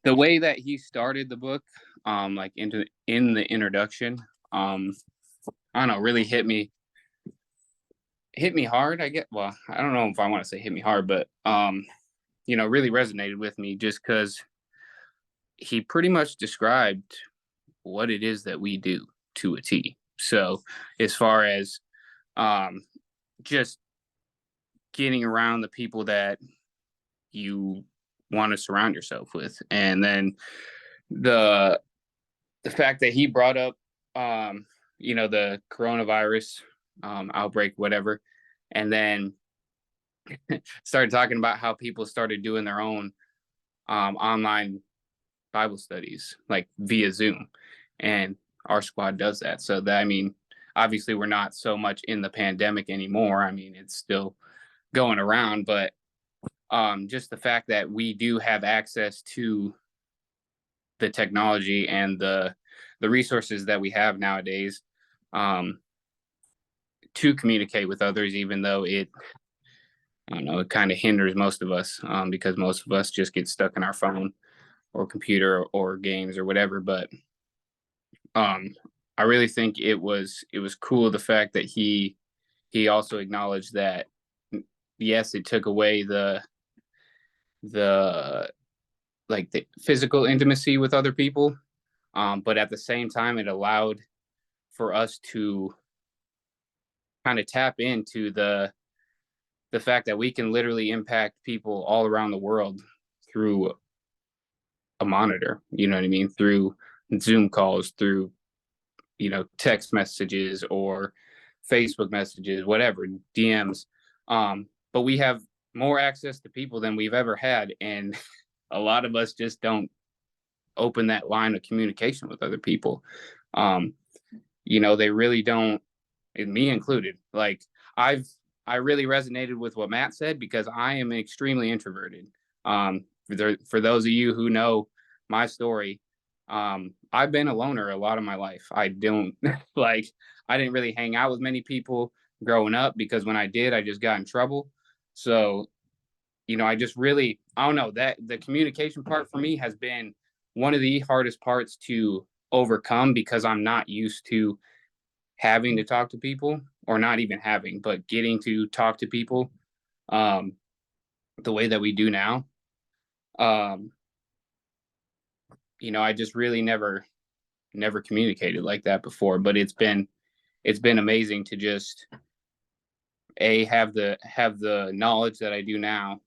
the way that he started the book, like in the introduction, I don't know, really hit me hard. I get, well, I don't know if I want to say hit me hard, but really resonated with me just because he pretty much described what it is that we do to a T. So as far as just getting around the people that you want to surround yourself with, and then the fact that he brought up the coronavirus outbreak, whatever, and then started talking about how people started doing their own online Bible studies, like via Zoom, and our squad does that. So that, I mean, obviously we're not so much in the pandemic anymore. I mean, it's still going around, but just the fact that we do have access to the technology and the resources that we have nowadays to communicate with others, even though it kind of hinders most of us because most of us just get stuck in our phone or computer or games or whatever. But I really think it was cool, the fact that he also acknowledged that yes, it took away the physical intimacy with other people, but at the same time it allowed for us to kind of tap into the fact that we can literally impact people all around the world through a monitor, you know what I mean, through Zoom calls, through text messages or Facebook messages, whatever, DMs. But we have more access to people than we've ever had, and a lot of us just don't open that line of communication with other people. They really don't, and me included. Like I really resonated with what Matt said because I am extremely introverted. For those of you who know my story, I've been a loner a lot of my life. I don't I didn't really hang out with many people growing up because when I did, I just got in trouble. So, I just really, I don't know, that the communication part for me has been one of the hardest parts to overcome because I'm not used to having to talk to people, or not even having, but getting to talk to people the way that we do now. I just really never communicated like that before, but it's been amazing to just have the knowledge that I do now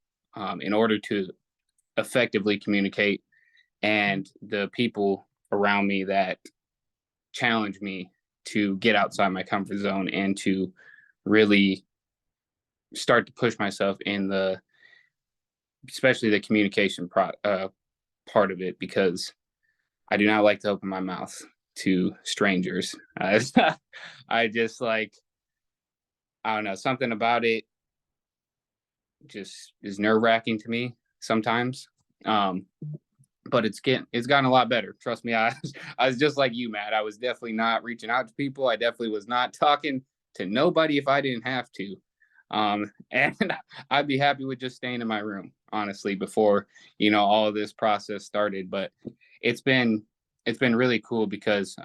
in order to effectively communicate, and the people around me that challenge me to get outside my comfort zone and to really start to push myself in especially the communication part of it, because I do not like to open my mouth to strangers. I just I don't know, something about it just is nerve-wracking to me sometimes. But it's gotten a lot better. Trust me. I was just like you, Matt. I was definitely not reaching out to people. I definitely was not talking to nobody if I didn't have to. And I'd be happy with just staying in my room, honestly, before, all of this process started. But it's been really cool because,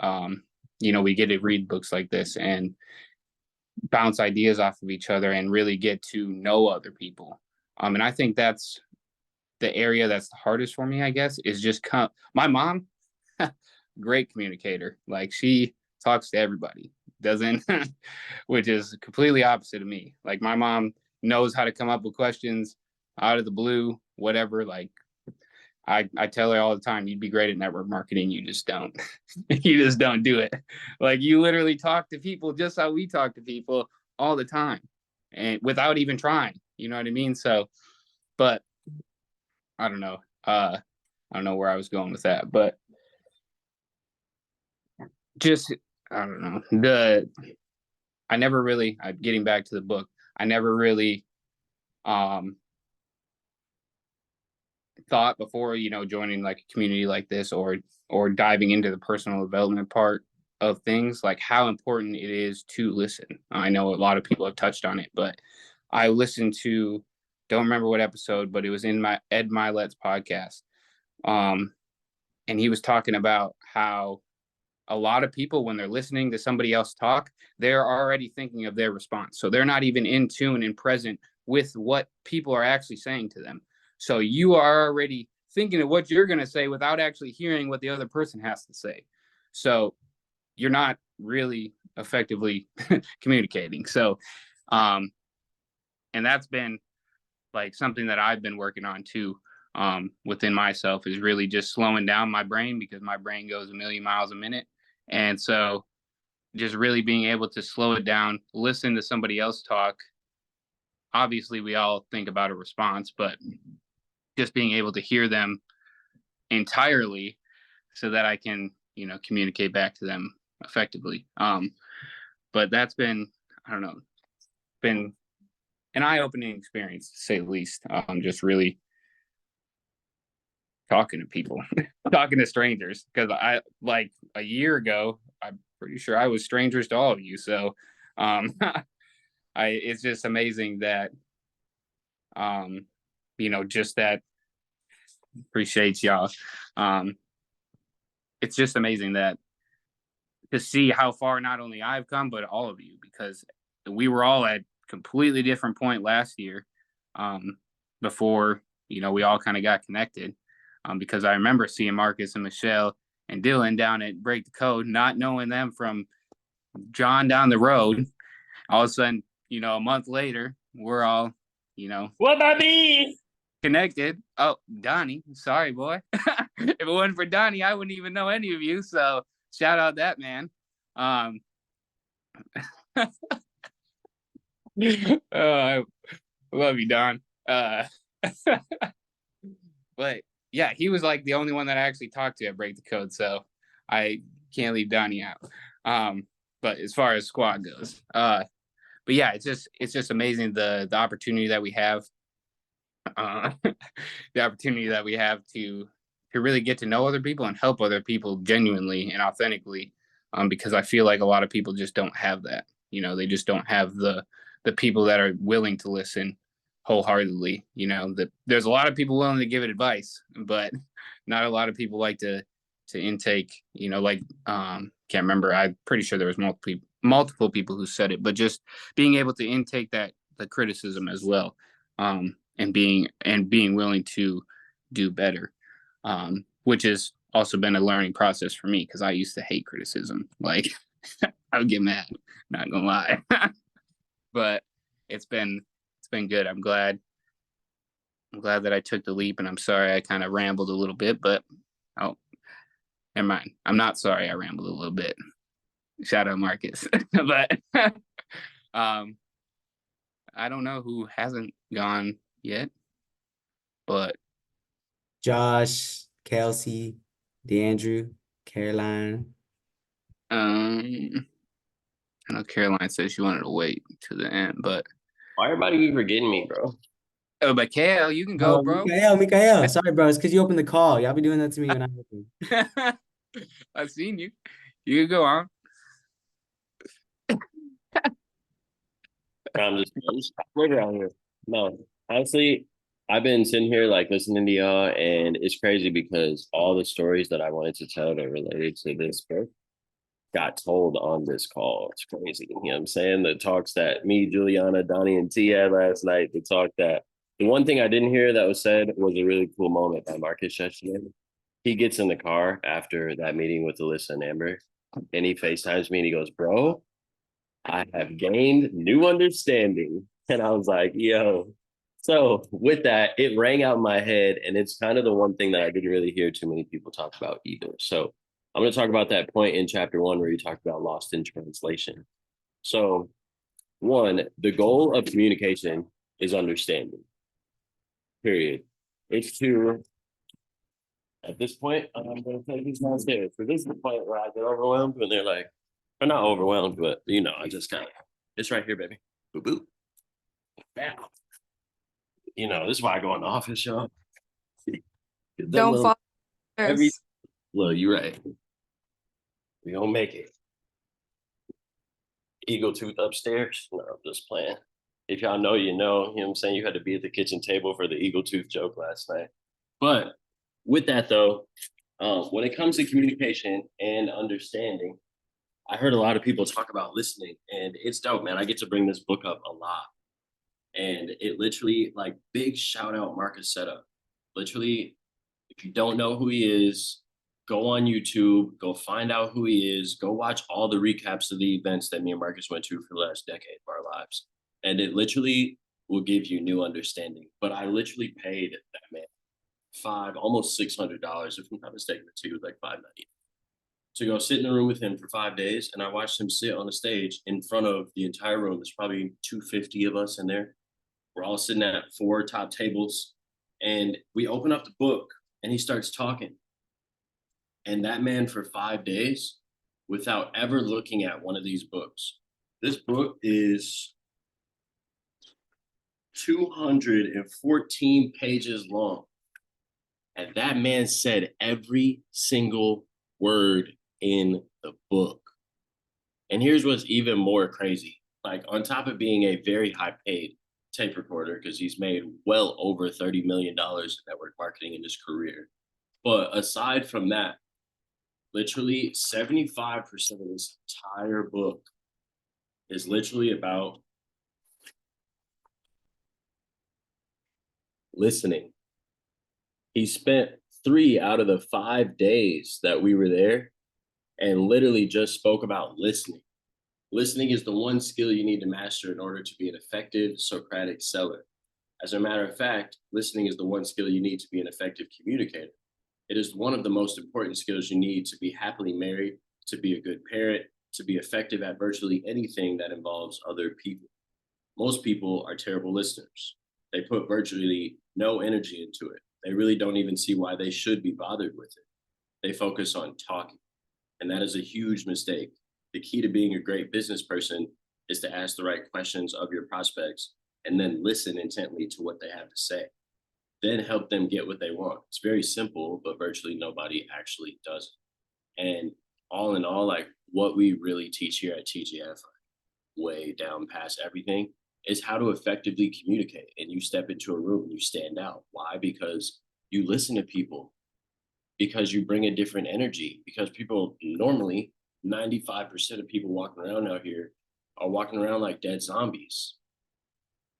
we get to read books like this and bounce ideas off of each other and really get to know other people. And I think that's the area that's the hardest for me, I guess, is just my mom, great communicator. Like she talks to everybody, doesn't, which is completely opposite of me. Like my mom knows how to come up with questions out of the blue, whatever. Like I tell her all the time, you'd be great at network marketing. You just don't. You just don't do it. Like you literally talk to people just how we talk to people all the time and without even trying. You know what I mean? So, but I don't know. I don't know where I was going with that, but just I don't know. I never really getting back to the book, I never really thought before, joining like a community like this or diving into the personal development part of things, like how important it is to listen. I know a lot of people have touched on it, but I listened to, don't remember what episode, but it was in my Ed Milet's podcast. And he was talking about how a lot of people, when they're listening to somebody else talk, they're already thinking of their response. So they're not even in tune and present with what people are actually saying to them. So you are already thinking of what you're going to say without actually hearing what the other person has to say. So you're not really effectively communicating. So, and that's been like something that I've been working on too, within myself, is really just slowing down my brain, because my brain goes a million miles a minute. And so just really being able to slow it down, listen to somebody else talk. Obviously we all think about a response, but just being able to hear them entirely so that I can, communicate back to them effectively. But that's been, I don't know, been an eye-opening experience, to say the least. Just really talking to people, talking to strangers, because I, like a year ago, I'm pretty sure I was strangers to all of you. So it's just amazing that, just that, appreciate y'all. It's just amazing that to see how far not only I've come, but all of you, because we were all at completely different point last year, before, we all kind of got connected. Because I remember seeing Marcus and Michelle and Dylan down at Break the Code, not knowing them from John down the road. All of a sudden, a month later, we're all, What about me? connected. Oh, Donnie, sorry, boy. If it wasn't for Donnie, I wouldn't even know any of you. So shout out that man. I love you, Don. But yeah, he was like the only one that I actually talked to at Break the Code, so I can't leave Donnie out. But as far as squad goes, but yeah, it's just amazing the opportunity that we have, the opportunity that we have to really get to know other people and help other people genuinely and authentically, because I feel like a lot of people just don't have that. They just don't have the people that are willing to listen wholeheartedly. That there's a lot of people willing to give it advice, but not a lot of people like to intake, like can't remember, I'm pretty sure there was multiple people who said it, but just being able to intake the criticism as well, and being willing to do better, which has also been a learning process for me, because I used to hate criticism. Like I would get mad, not gonna lie. But it's been good. I'm glad that I took the leap, and I'm sorry I kind of rambled a little bit, but never mind. I'm not sorry I rambled a little bit. Shout out Marcus. But I don't know who hasn't gone yet, but Josh, Kelsey, DeAndrew, Caroline. I know Caroline said she wanted to wait to the end, but Why everybody be forgetting me, bro? oh, but Kale, you can go, Oh, bro. Mikael. Sorry, bro. It's because you opened the call. Y'all be doing that to me when I open. I've seen you. You can go on. I'm just right around here. No, honestly, I've been sitting here like listening to y'all, and it's crazy because all the stories that I wanted to tell that related to this book got told on this call. It's crazy. You know what I'm saying? The talks that me, Juliana, Donnie, and T had last night, the talk that The one thing I didn't hear that was said was a really cool moment by Marcus yesterday. He gets in the car after that meeting with Alyssa and Amber, and he FaceTimes me and he goes, "Bro, I have gained new understanding." And I was like, yo. So with that, it rang out in my head, and it's kind of the one thing that I didn't really hear too many people talk about either. So I'm going to talk about that point in chapter 1 where you talked about lost in translation. So, one, the goal of communication is understanding. Period. It's to, at this point, I'm going to take these downstairs. So this is the point where I get overwhelmed when they're like, or not overwhelmed, but I just kind of, it's right here, baby. Boo boo. Bam. This is why I go in the office, y'all. Don't fall. Every look, you're right. We don't make it. Eagle tooth upstairs. No, I'm just playing. If y'all know, you know. You know what I'm saying? You had to be at the kitchen table for the eagle tooth joke last night. But with that though, when it comes to communication and understanding, I heard a lot of people talk about listening, and it's dope, man. I get to bring this book up a lot. And it literally, like, big shout out Marcus Setup. Literally, if you don't know who he is, go on YouTube, go find out who he is, go watch all the recaps of the events that me and Marcus went to for the last decade of our lives. And it literally will give you new understanding. But I literally paid that man almost $600, if I'm not mistaken, too, like $590, to go sit in the room with him for 5 days. And I watched him sit on the stage in front of the entire room. There's probably 250 of us in there. We're all sitting at 4 top tables, and we open up the book and he starts talking. And that man, for 5 days, without ever looking at one of these books, this book is 214 pages long. And that man said every single word in the book. And here's what's even more crazy. Like, on top of being a very high paid tape recorder, because he's made well over $30 million in network marketing in his career. But aside from that, literally 75% of this entire book is literally about listening. He spent 3 out of the 5 days that we were there and literally just spoke about listening. Listening is the one skill you need to master in order to be an effective Socratic seller. As a matter of fact, listening is the one skill you need to be an effective communicator. It is one of the most important skills you need to be happily married, to be a good parent, to be effective at virtually anything that involves other people. Most people are terrible listeners. They put virtually no energy into it. They really don't even see why they should be bothered with it. They focus on talking, and that is a huge mistake. The key to being a great business person is to ask the right questions of your prospects and then listen intently to what they have to say. Then help them get what they want. It's very simple, but virtually nobody actually does it. And all in all, like, what we really teach here at TGF, way down past everything, is how to effectively communicate. And you step into a room and you stand out. Why? Because you listen to people, because you bring a different energy, because people normally, 95% of people walking around out here are walking around like dead zombies,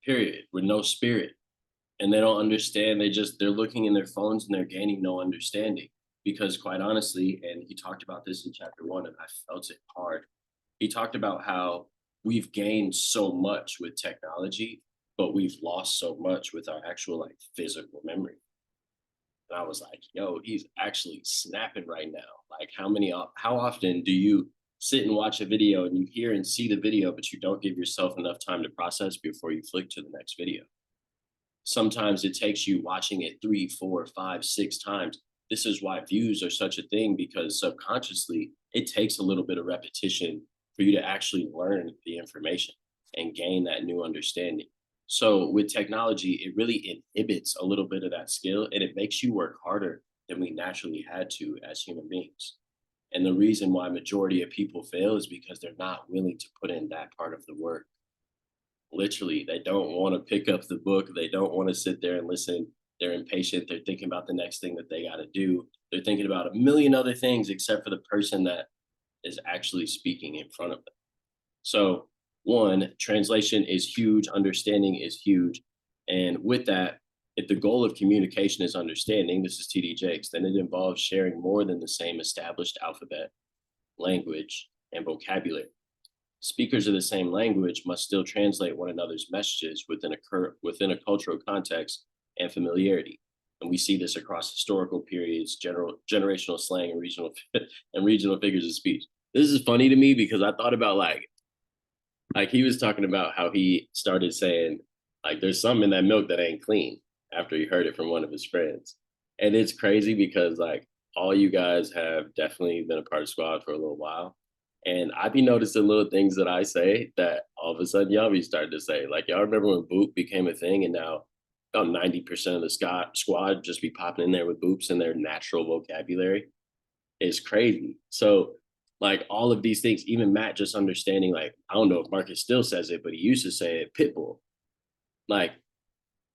period, with no spirit. And they don't understand. They're looking in their phones and they're gaining no understanding. Because quite honestly, and he talked about this in chapter 1, and I felt it hard. He talked about how we've gained so much with technology, but we've lost so much with our actual, like, physical memory. And I was like, yo, he's actually snapping right now. Like, how often do you sit and watch a video and you hear and see the video, but you don't give yourself enough time to process before you flick to the next video? Sometimes it takes you watching it 3, 4, 5, 6 times. This is why views are such a thing, because subconsciously it takes a little bit of repetition for you to actually learn the information and gain that new understanding. So with technology, it really inhibits a little bit of that skill, and it makes you work harder than we naturally had to as human beings. And the reason why majority of people fail is because they're not willing to put in that part of the work. Literally, they don't want to pick up the book. They don't want to sit there and listen. They're impatient. They're thinking about the next thing that they got to do. They're thinking about a million other things except for the person that is actually speaking in front of them. So, one, translation is huge. Understanding is huge. And with that, if the goal of communication is understanding, this is TD Jakes, then it involves sharing more than the same established alphabet, language, and vocabulary. Speakers of the same language must still translate one another's messages within a cultural context and familiarity. And we see this across historical periods, generational slang, and regional figures of speech. This is funny to me because I thought about like he was talking about how he started saying like there's something in that milk that ain't clean after he heard it from one of his friends. And it's crazy because like all you guys have definitely been a part of squad for a little while. And I be noticing little things that I say that all of a sudden y'all be starting to say. Like y'all remember when boop became a thing and now about 90% of the squad just be popping in there with boops in their natural vocabulary. It's crazy. So like all of these things, even Matt just understanding, like, I don't know if Marcus still says it, but he used to say it, pitbull. Like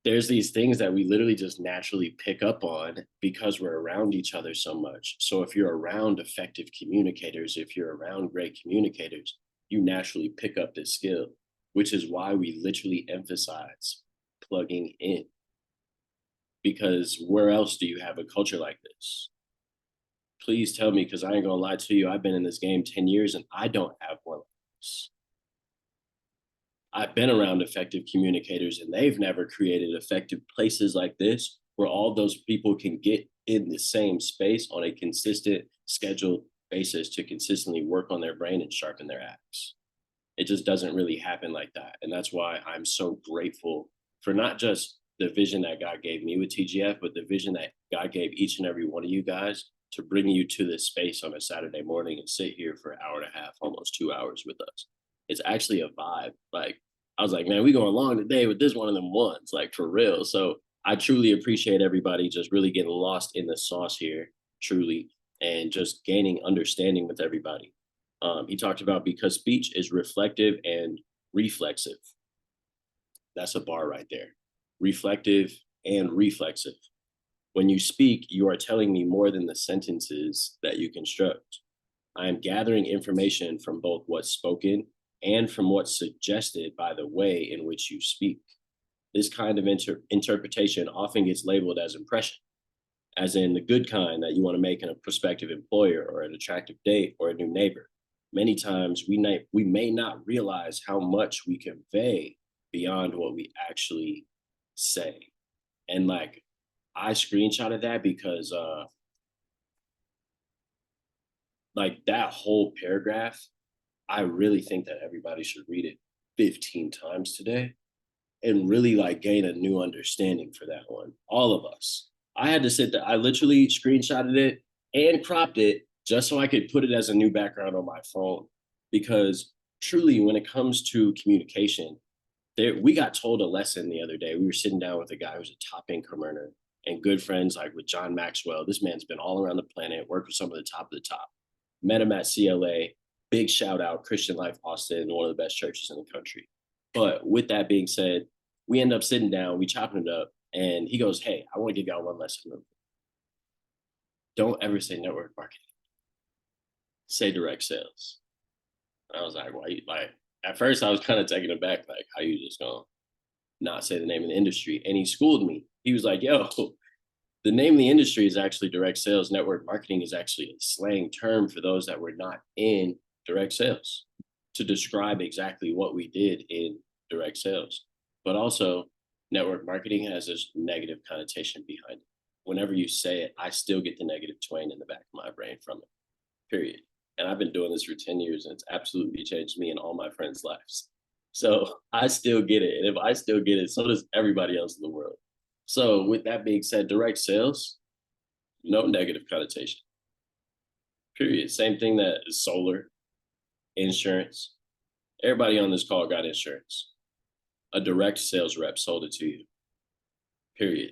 there's these things that we literally just naturally pick up on because we're around each other so much. So if you're around effective communicators, if you're around great communicators, you naturally pick up this skill, which is why we literally emphasize plugging in. Because where else do you have a culture like this? Please tell me, because I ain't gonna lie to you, I've been in this game 10 years and I don't have one like this. I've been around effective communicators and they've never created effective places like this where all those people can get in the same space on a consistent scheduled basis to consistently work on their brain and sharpen their axe. It just doesn't really happen like that. And that's why I'm so grateful for not just the vision that God gave me with TGF, but the vision that God gave each and every one of you guys to bring you to this space on a Saturday morning and sit here for an hour and a half, almost 2 hours with us. It's actually a vibe. Like, I was like, man, we going long today with this one of them ones, like for real. So I truly appreciate everybody just really getting lost in the sauce here, truly, and just gaining understanding with everybody. He talked about because speech is reflective and reflexive. That's a bar right there. Reflective and reflexive. When you speak, you are telling me more than the sentences that you construct. I am gathering information from both what's spoken and from what's suggested by the way in which you speak. This kind of interpretation often gets labeled as impression, as in the good kind that you want to make in a prospective employer or an attractive date or a new neighbor. Many times we may not realize how much we convey beyond what we actually say. And like, I screenshotted that because like that whole paragraph, I really think that everybody should read it 15 times today and really like gain a new understanding for that one. All of us. I had to sit there. I literally screenshotted it and cropped it just so I could put it as a new background on my phone. Because truly, when it comes to communication, we got told a lesson the other day. We were sitting down with a guy who's a top income earner and good friends like with John Maxwell. This man's been all around the planet, worked with some of the top of the top. Met him at CLA. Big shout out, Christian Life Austin, one of the best churches in the country. But with that being said, we end up sitting down, we chopping it up, and he goes, hey, I want to give y'all one lesson. Don't ever say network marketing. Say direct sales. And I was like, why? Like, at first I was kind of taken aback, like, how you just gonna not say the name of the industry? And he schooled me. He was like, yo, the name of the industry is actually direct sales. Network marketing is actually a slang term for those that were not in direct sales to describe exactly what we did in direct sales. But also, network marketing has this negative connotation behind it. Whenever you say it, I still get the negative twang in the back of my brain from it, period. And I've been doing this for 10 years and it's absolutely changed me and all my friends' lives. So I still get it. And if I still get it, so does everybody else in the world. So with that being said, direct sales, no negative connotation, period. Same thing that is solar, insurance. Everybody on this call got insurance. A direct sales rep sold it to you, period.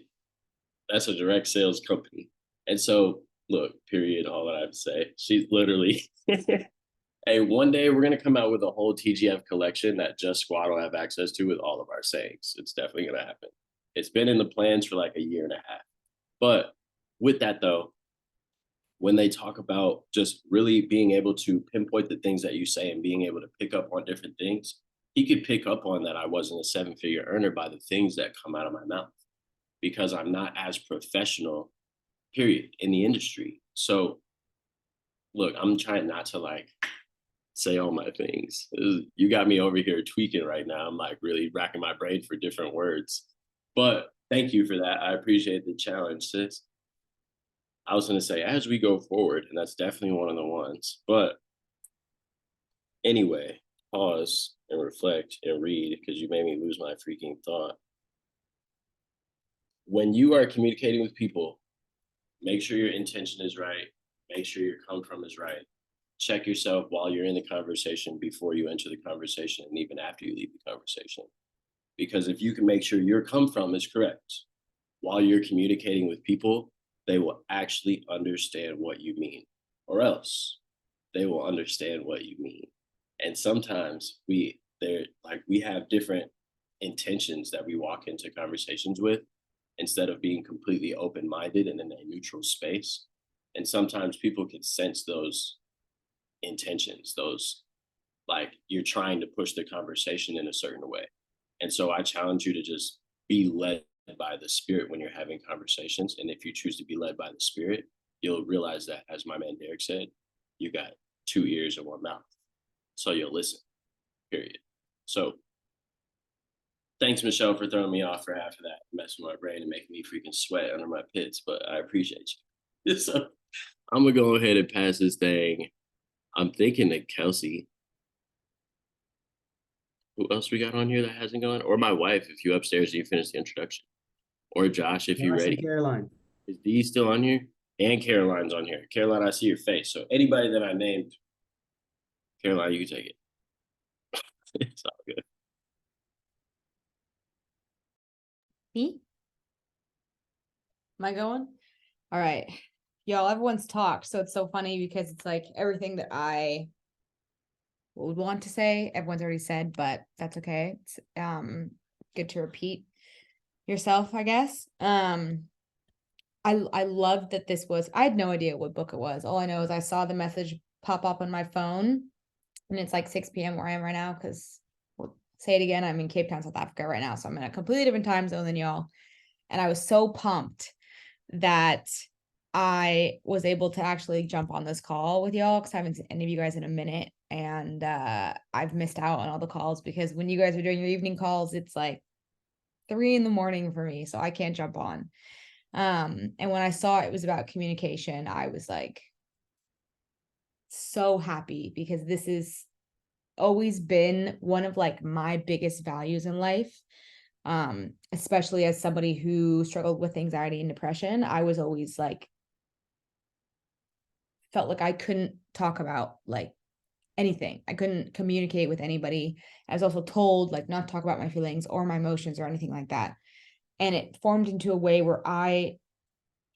That's a direct sales company. And so look, period, all that I have to say. She's literally, hey, one day we're going to come out with a whole TGF collection that just Squad will have access to with all of our sayings. It's definitely going to happen. It's been in the plans for like a year and a half. But with that though, when they talk about just really being able to pinpoint the things that you say and being able to pick up on different things, he could pick up on that I wasn't a 7-figure earner by the things that come out of my mouth, because I'm not as professional, period, in the industry. So look, I'm trying not to like say all my things. You got me over here tweaking right now. I'm like really racking my brain for different words. But thank you for that. I appreciate the challenge, sis. I was going to say, as we go forward, and that's definitely one of the ones. But anyway, pause and reflect and read, because you made me lose my freaking thought. When you are communicating with people, make sure your intention is right. Make sure your come from is right. Check yourself while you're in the conversation, before you enter the conversation, and even after you leave the conversation. Because if you can make sure your come from is correct while you're communicating with people, they will actually understand what you mean, or else they will understand what you mean. And sometimes we have different intentions that we walk into conversations with, instead of being completely open-minded and in a neutral space. And sometimes people can sense those intentions, those, like, you're trying to push the conversation in a certain way. And so I challenge you to just be led by the Spirit when you're having conversations. And if you choose to be led by the Spirit, you'll realize that, as my man Derek said, you got 2 ears and 1 mouth. So you'll listen, period. So thanks, Michelle, for throwing me off for half of that, messing with my brain and making me freaking sweat under my pits, but I appreciate you. So I'm gonna go ahead and pass this thing. I'm thinking that Kelsey. Who else we got on here that hasn't gone? Or my wife, if you upstairs and you finish the introduction. Or Josh, if you're Josh and ready. Caroline. Is Dee still on here? And Caroline's on here. Caroline, I see your face. So anybody that I named, Caroline, you can take it. It's all good. Me? Am I going? All right. Y'all, everyone's talked. So it's so funny because it's like everything that I would want to say, everyone's already said, but that's okay. It's good to repeat yourself, I guess. I love that this was, I had no idea what book it was. All I know is I saw the message pop up on my phone, and it's like 6 p.m. where I am right now, because we'll say it again, I'm in Cape Town, South Africa right now. So I'm in a completely different time zone than y'all. And I was so pumped that I was able to actually jump on this call with y'all, because I haven't seen any of you guys in a minute. And I've missed out on all the calls, because when you guys are doing your evening calls, it's like 3 a.m. for me. So I can't jump on. And when I saw it was about communication, I was like so happy, because this is always been one of like my biggest values in life. Especially as somebody who struggled with anxiety and depression, I was always like, felt like I couldn't talk about like anything. I couldn't communicate with anybody. I was also told like not to talk about my feelings or my emotions or anything like that. And it formed into a way where I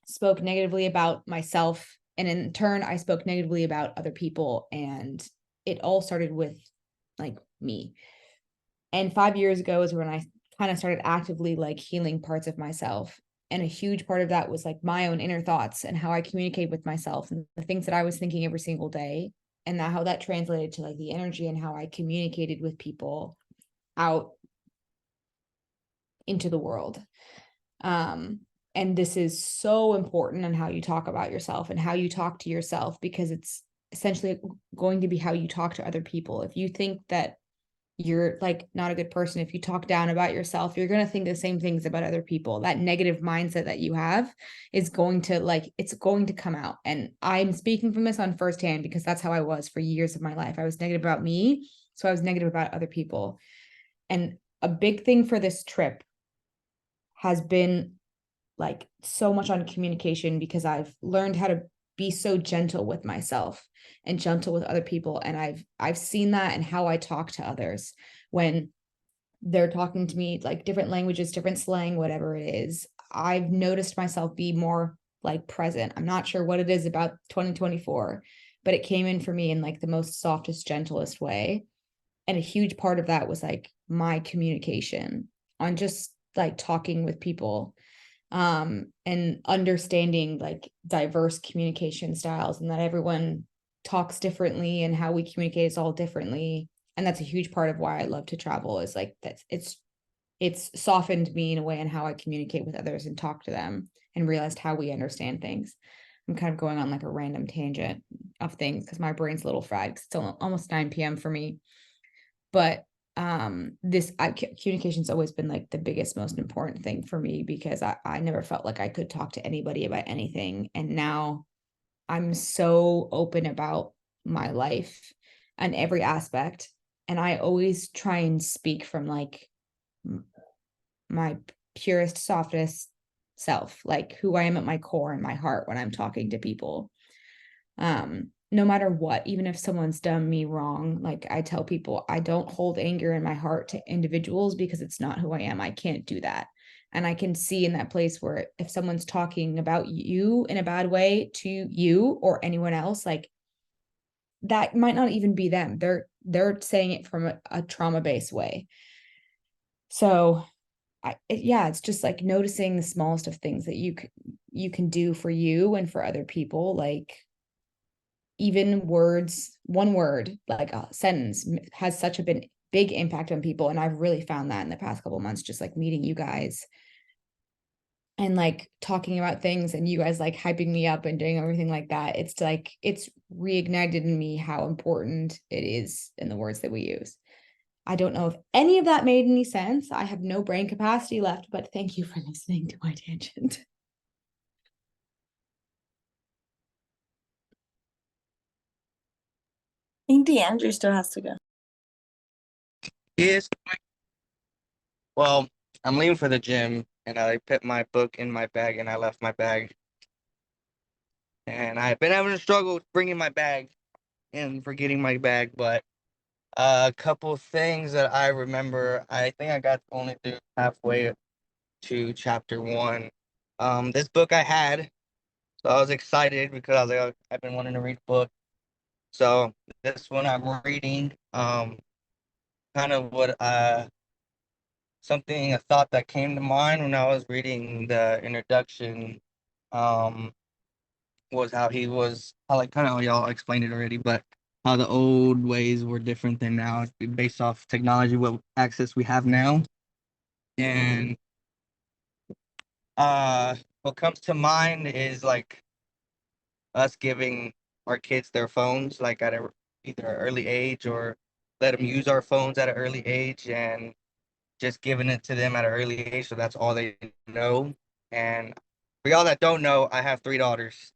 spoke negatively about myself. And in turn, I spoke negatively about other people. And it all started with like me. And 5 years ago is when I kind of started actively like healing parts of myself. And a huge part of that was like my own inner thoughts and how I communicate with myself and the things that I was thinking every single day, and how that translated to like the energy and how I communicated with people out into the world. And this is so important on how you talk about yourself and how you talk to yourself, because it's essentially going to be how you talk to other people. If you think that you're like not a good person, if you talk down about yourself, you're going to think the same things about other people. That negative mindset that you have is going to like, it's going to come out. And I'm speaking from this on firsthand, because that's how I was for years of my life. I was negative about me, so I was negative about other people. And a big thing for this trip has been like so much on communication, because I've learned how to be so gentle with myself and gentle with other people. And I've seen that in how I talk to others when they're talking to me, like different languages, different slang, whatever it is. I've noticed myself be more like present. I'm not sure what it is about 2024, but it came in for me in like the most softest, gentlest way. And a huge part of that was like my communication on just like talking with people, and understanding like diverse communication styles, and that everyone talks differently and how we communicate is all differently. And that's a huge part of why I love to travel, is like that it's softened me in a way in how I communicate with others and talk to them, and realized how we understand things. I'm kind of going on like a random tangent of things because my brain's a little fried. It's still almost 9 p.m. for me. But communication's always been like the biggest, most important thing for me, because I never felt like I could talk to anybody about anything. And now I'm so open about my life and every aspect. And I always try and speak from like my purest, softest self, like who I am at my core and my heart when I'm talking to people. No matter what, even if someone's done me wrong, like I tell people, I don't hold anger in my heart to individuals because it's not who I am. I can't do that. And I can see in that place where if someone's talking about you in a bad way to you or anyone else, like that might not even be them. They're saying it from a trauma-based way. So it's just like noticing the smallest of things that you can do for you and for other people. Like even words, one word, like a sentence has such a big impact on people. And I've really found that in the past couple of months, just like meeting you guys and like talking about things and you guys like hyping me up and doing everything like that. It's like, it's reignited in me how important it is in the words that we use. I don't know if any of that made any sense. I have no brain capacity left, but thank you for listening to my tangent. I think DeAndre still has to go. Yes. Well, I'm leaving for the gym and I put my book in my bag and I left my bag. And I've been having a struggle bringing my bag and forgetting my bag, but a couple things that I remember, I think I got only through halfway to chapter 1. This book I had, so I was excited because I was like, I've been wanting to read a book. So this one I'm reading, kind of what a thought that came to mind when I was reading the introduction, um, was how like kind of how y'all explained it already, but how the old ways were different than now based off technology, what access we have now. And what comes to mind is like us giving our kids their phones like at either an early age, or let them use our phones at an early age, and just giving it to them at an early age so that's all they know. And for y'all that don't know, I have 3 daughters.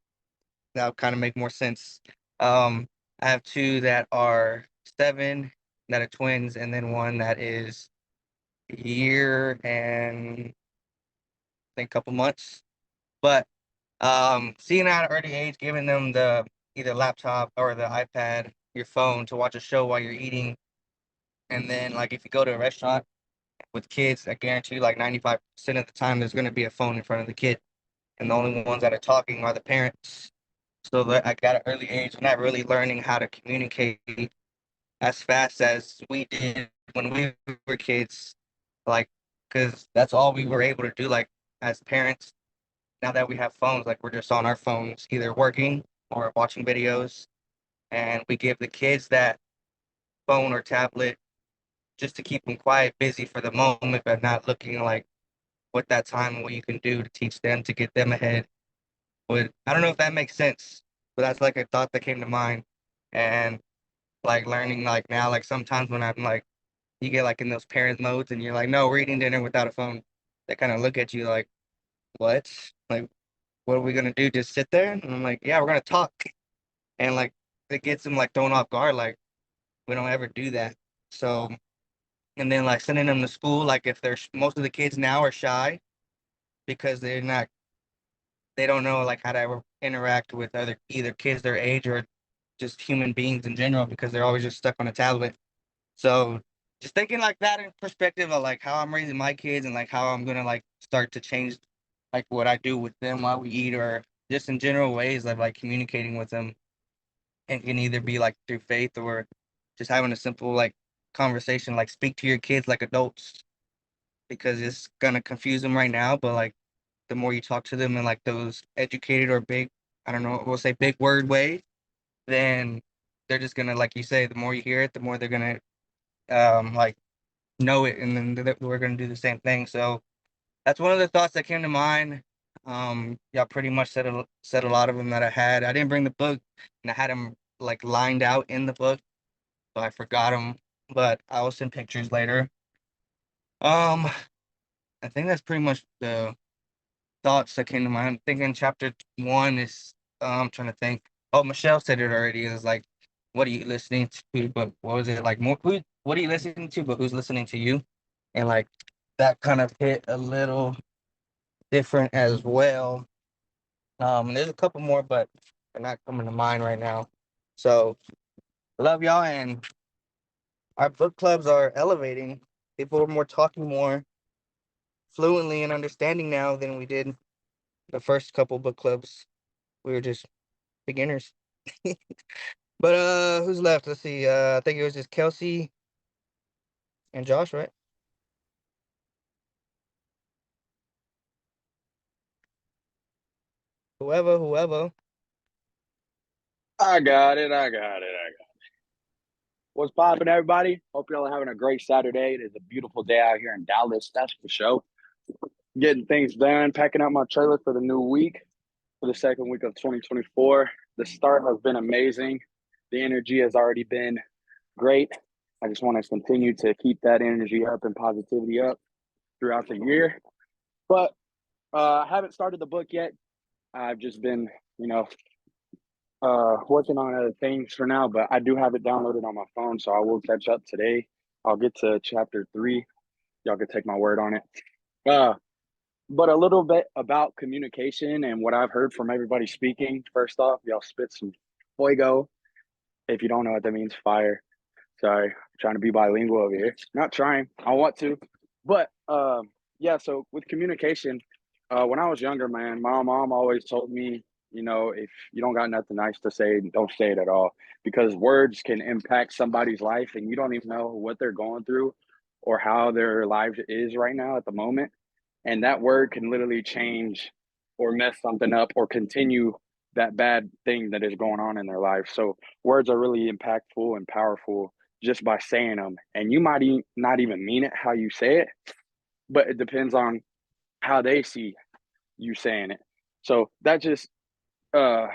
That'll kind of make more sense. I have 2 that are 7 that are twins, and then 1 that is a year and I think a couple months. But seeing at an early age, giving them the either laptop or the iPad, your phone to watch a show while you're eating. And then like if you go to a restaurant with kids, I guarantee you like 95% of the time there's gonna be a phone in front of the kid. And the only ones that are talking are the parents. So that I got an early age, not really learning how to communicate as fast as we did when we were kids. Like, because that's all we were able to do, like as parents. Now that we have phones, like we're just on our phones, either working or watching videos. And we give the kids that phone or tablet just to keep them quiet, busy for the moment, but not looking like what that time and what you can do to teach them to get them ahead. But I don't know if that makes sense, but that's like a thought that came to mind. And like learning like now, like sometimes when I'm like, you get like in those parent modes and you're like, no, we're eating dinner without a phone. They kind of look at you like, what? Like, what are we gonna do? Just sit there? And I'm like, yeah, we're gonna talk. And like it gets them like thrown off guard, like we don't ever do that. So, and then like sending them to school, like if they're most of the kids now are shy because they don't know like how to interact with other either kids their age or just human beings in general because they're always just stuck on a tablet. So just thinking like that in perspective of like how I'm raising my kids and like how I'm gonna like start to change like what I do with them while we eat, or just in general ways of like communicating with them, and can either be like through faith or just having a simple like conversation, like speak to your kids like adults, because it's gonna confuse them right now, but like the more you talk to them in like those educated or big, I don't know, we'll say big word way, then they're just gonna, like you say, the more you hear it, the more they're gonna like know it, and then we're gonna do the same thing. So that's one of the thoughts that came to mind. Y'all pretty much said a lot of them that I had. I didn't bring the book, and I had them like lined out in the book, so I forgot them. But I will send pictures later. Um, I think that's pretty much the thoughts that came to mind. I'm thinking chapter one is. I'm trying to think. Oh, Michelle said it already. It was like, what are you listening to? But what was it like? More. What are you listening to? But who's listening to you? And like that kind of hit a little different as well. There's a couple more, but they're not coming to mind right now. So love y'all, and our book clubs are elevating. People are more talking more fluently and understanding now than we did the first couple book clubs. We were just beginners. But who's left? Let's see. I think it was just Kelsey and Josh, right? Whoever. I got it. I got it. What's poppin', everybody? Hope y'all are having a great Saturday. It is a beautiful day out here in Dallas, that's for sure. Getting things done, packing up my trailer for the new week, for the second week of 2024. The start has been amazing. The energy has already been great. I just want to continue to keep that energy up and positivity up throughout the year. But I haven't started the book yet. I've just been, working on other things for now, but I do have it downloaded on my phone, so I will catch up today. I'll get to chapter 3. Y'all can take my word on it. But a little bit about communication and what I've heard from everybody speaking. First off, y'all spit some fuego. If you don't know what that means, fire. Sorry, I'm trying to be bilingual over here. Not trying. I want to. But yeah, so with communication, when I was younger, man, my mom always told me, if you don't got nothing nice to say, don't say it at all. Because words can impact somebody's life and you don't even know what they're going through or how their life is right now at the moment. And that word can literally change or mess something up or continue that bad thing that is going on in their life. So words are really impactful and powerful just by saying them. And you might not even mean it how you say it, but it depends on how they see you saying it. So that just uh,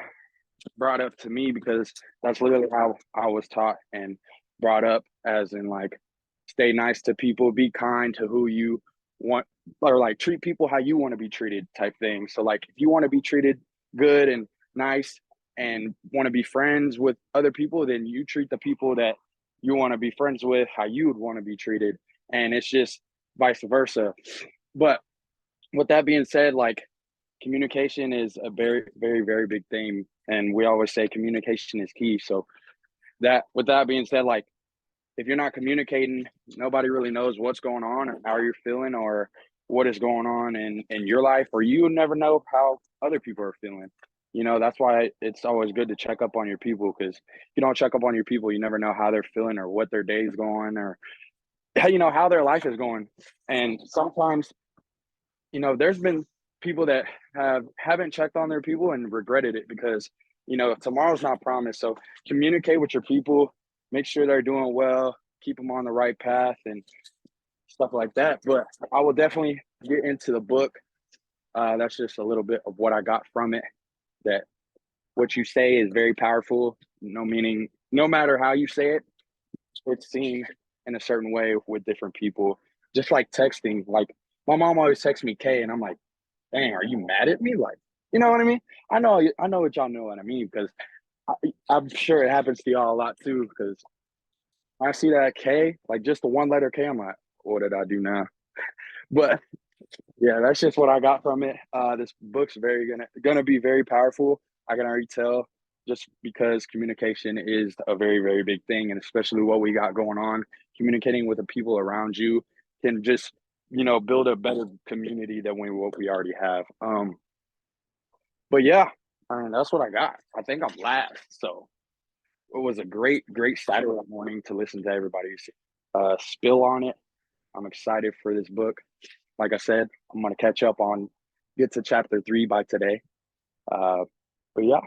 brought up to me because that's literally how I was taught and brought up, as in like stay nice to people, be kind to who you want, or like treat people how you want to be treated type thing. So like if you want to be treated good and nice and want to be friends with other people, then you treat the people that you want to be friends with how you would want to be treated. And it's just vice versa. But with that being said, like communication is a very, very, very big thing. And we always say communication is key. So that with that being said, like if you're not communicating, nobody really knows what's going on or how you're feeling or what is going on in your life, or you never know how other people are feeling. That's why it's always good to check up on your people, because if you don't check up on your people, you never know how they're feeling or what their day's going or how their life is going. And sometimes there's been people that haven't checked on their people and regretted it because tomorrow's not promised. So communicate with your people, make sure they're doing well, keep them on the right path and stuff like that. But I will definitely get into the book. That's just a little bit of what I got from it, that what you say is very powerful. Meaning no matter how you say it, it's seen in a certain way with different people. Just like texting, like my mom always texts me K, and I'm like, dang, are you mad at me? Like, you know what I mean? I know what y'all know what I mean, because I'm sure it happens to y'all a lot too. Because I see that K, like just the one letter K, I'm like, what did I do now? But yeah, that's just what I got from it. This book's gonna be very powerful. I can already tell, just because communication is a very, very big thing, and especially what we got going on, communicating with the people around you can just build a better community than what we already have. But yeah, I mean that's what I got. I think I'm last, so it was a great, great Saturday morning to listen to everybody's spill on it. I'm excited for this book. Like I said, I'm gonna get to chapter 3 by today. But yeah.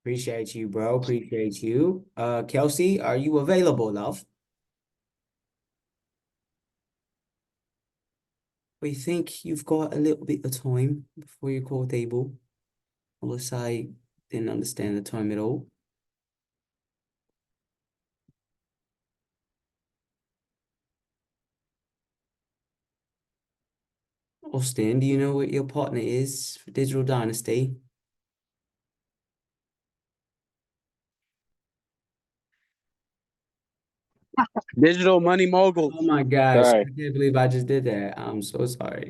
Appreciate you, bro. Appreciate you. Kelsey, are you available, love? We think you've got a little bit of time before your call table. Unless I didn't understand the time at all. Austin, do you know what your partner is for Digital Dynasty? Digital money moguls. Oh my gosh, Sorry. I can't believe I just did that. I'm so sorry.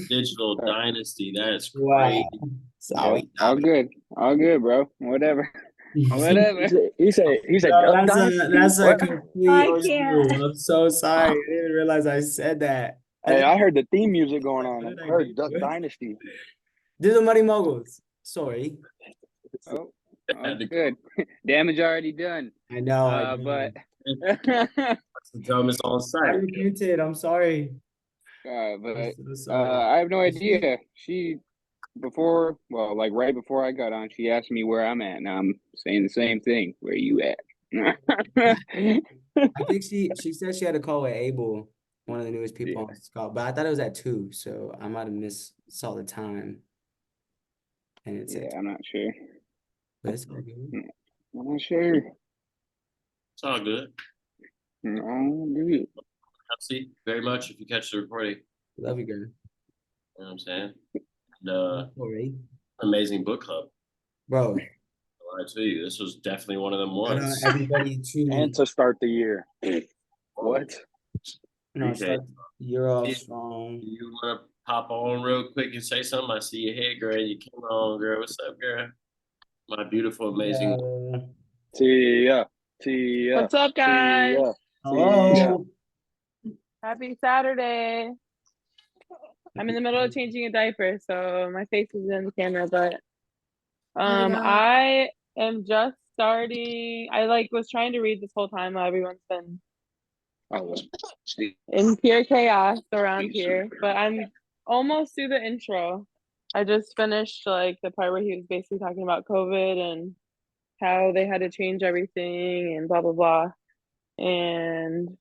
Digital Dynasty. That's Wow. crazy. Yeah, Sorry, all good. All good, bro. Whatever. Whatever. He said No, Duck Dynasty. that's a What? complete I ordeal. can't. I'm so sorry. I didn't realize I said that. And Hey, then I heard the theme music going like, on. what did I I heard Duck do? Dynasty. Digital Money Moguls. Sorry. Oh, all Had to good. Damage already done. I know, But That's the dumbest on I site. repented. I'm sorry. I'm but so sorry. I have no Is she- idea. She before, well, like right before I got on, she asked me where I'm at, and I'm saying the same thing. Where you at? I think she said she had a call with Abel, one of the newest people Yeah. on Scott, but I thought it was at 2, so I might have missed saw the time. And it's at Yeah, I'm not sure. but it's all good. I'm not sure. It's all good. No, good. See very much if you catch the recording. Love you, girl. You know what I'm saying? And Sorry. amazing book club. Bro, I lie to you, this was definitely one of them I know ones. everybody And truly, to start the year. What? Appreciate start the year off Yeah. strong. You want to pop on real quick and say something? I see your head, girl. You came on, girl. What's up, girl? My beautiful, amazing. Yeah. Tia. Tia. What's up, guys? Tia. Hello. Happy Saturday. I'm in the middle of changing a diaper, so my face is in the camera, but I am just starting. I was trying to read this whole time while everyone's been in pure chaos around here, but I'm almost through the intro. I just finished the part where he was basically talking about COVID and how they had to change everything and blah blah blah. And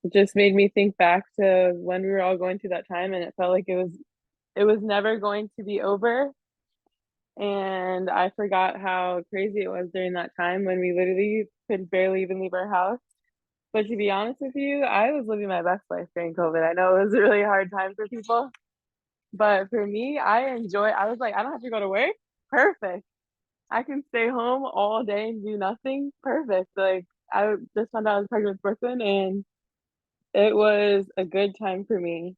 it just made me think back to when we were all going through that time, and it felt like it was never going to be over. And I forgot how crazy it was during that time when we literally could barely even leave our house. But to be honest with you, I was living my best life during COVID. I know it was a really hard time for people, but for me, I was like, I don't have to go to work. Perfect. I can stay home all day and do nothing. Perfect. Like, I just found out I was pregnant with Brooklyn, and it was a good time for me.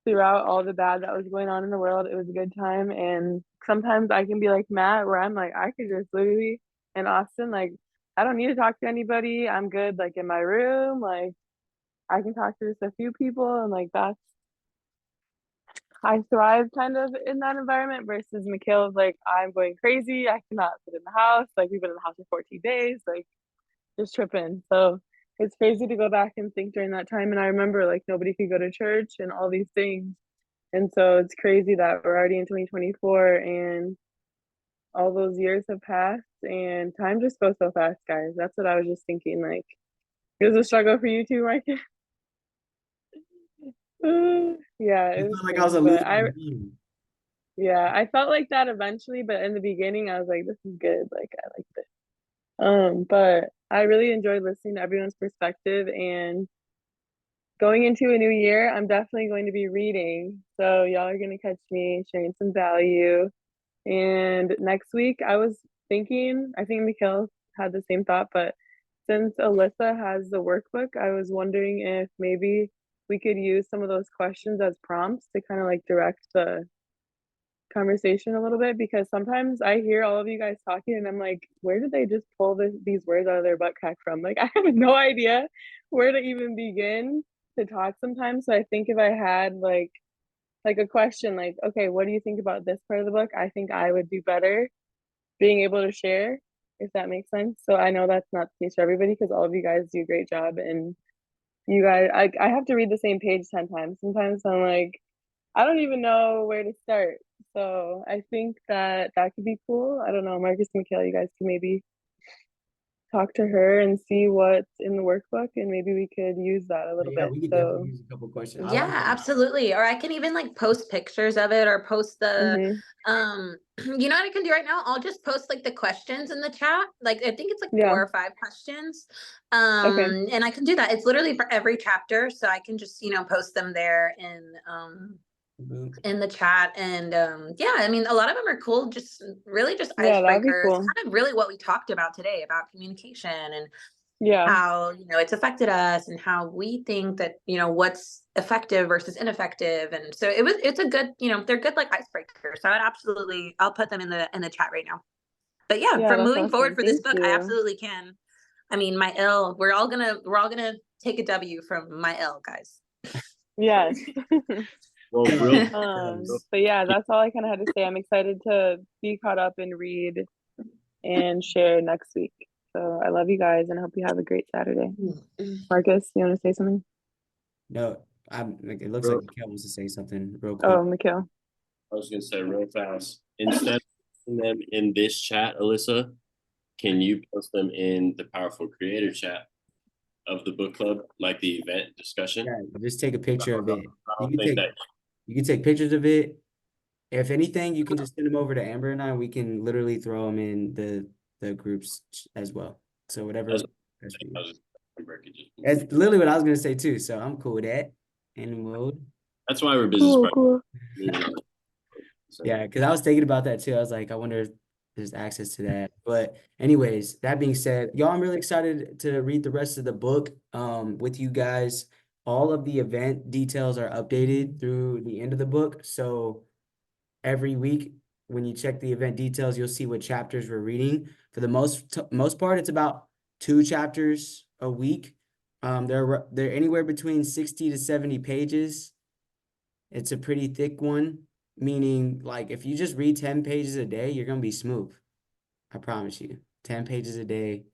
Throughout all the bad that was going on in the world, it was a good time. And sometimes I can be like Matt, where I'm like, I could just literally in Austin, like, I don't need to talk to anybody. I'm good, like in my room. Like, I can talk to just a few people, and like I thrive kind of in that environment. Versus Mikhail's like, I'm going crazy. I cannot sit in the house. Like, we've been in the house for 14 days. Like, just tripping. So it's crazy to go back and think during that time. And I remember like nobody could go to church and all these things. And so it's crazy that we're already in 2024 and all those years have passed and time just goes so fast, guys. That's what I was just thinking. Like, it was a struggle for you too, Mike. Yeah, I it was felt like I was crazy. a But loser. I felt like that eventually, but in the beginning I was like, this is good. Like, I like this. But I really enjoyed listening to everyone's perspective, and going into a new year, I'm definitely going to be reading. So y'all are gonna catch me sharing some value. And next week I was thinking, I think Mikhail had the same thought, but since Alyssa has the workbook, I was wondering if maybe we could use some of those questions as prompts to kind of like direct the conversation a little bit, because sometimes I hear all of you guys talking and I'm like, where did they just pull these words out of their butt crack from? Like, I have no idea where to even begin to talk sometimes. So I think if I had like a question like, okay, what do you think about this part of the book? I think I would do better being able to share, if that makes sense. So I know that's not the case for everybody because all of you guys do a great job, and you guys, I have to read the same page 10 times. Sometimes I'm like, I don't even know where to start. So I think that that could be cool. I don't know, Marcus and Mikhail, you guys can maybe talk to her and see what's in the workbook, and maybe we could use that a little Yeah, bit. we could So, definitely use a couple questions. I yeah, like that. absolutely. Or I can even like post pictures of it or post the Mm-hmm. you know what I can do right now? I'll just post like the questions in the chat. Like I think it's like Yeah. 4 or 5 questions. Okay. And I can do that. It's literally for every chapter. So I can just, you know, post them there in the chat. And yeah, I mean a lot of them are cool, just really just Yeah, that'd be icebreakers, cool. kind of really what we talked about today about communication and Yeah. how, you know, it's affected us and how we think that, you know, what's effective versus ineffective. And so it's a good, you know, they're good like icebreakers. So I'll put them in the chat right now. But yeah, Yeah, for that's moving forward awesome. for this Thank book, I you. absolutely can. I mean, my L, we're all gonna take a W from my L, guys. Yes. Well, But yeah, that's all I kind of had to say. I'm excited to be caught up and read and share next week. So I love you guys and I hope you have a great Saturday. Marcus, you want to say something? No, it looks like Mikhail wants to say something real quick. Oh, Mikhail. I was gonna say real fast. Instead of putting them in this chat, Alyssa, can you post them in the Powerful Creator chat of the book club, like the event discussion? Yeah, just take a picture of it. I don't think that. You can take pictures of it. If anything, you can just send them over to Amber and I. We can literally throw them in the groups as well. So whatever. That's literally what I was gonna say too. So I'm cool with that. In mode. That's why we're business Cool. Yeah, because I was thinking about that too. I was like, I wonder if there's access to that. But anyways, that being said, y'all, I'm really excited to read the rest of the book with you guys. All of the event details are updated through the end of the book. So every week when you check the event details, you'll see what chapters we're reading. For the most part, it's about 2 chapters a week. They're anywhere between 60 to 70 pages. It's a pretty thick one, meaning like if you just read 10 pages a day, you're gonna be smooth. I promise you. 10 pages a day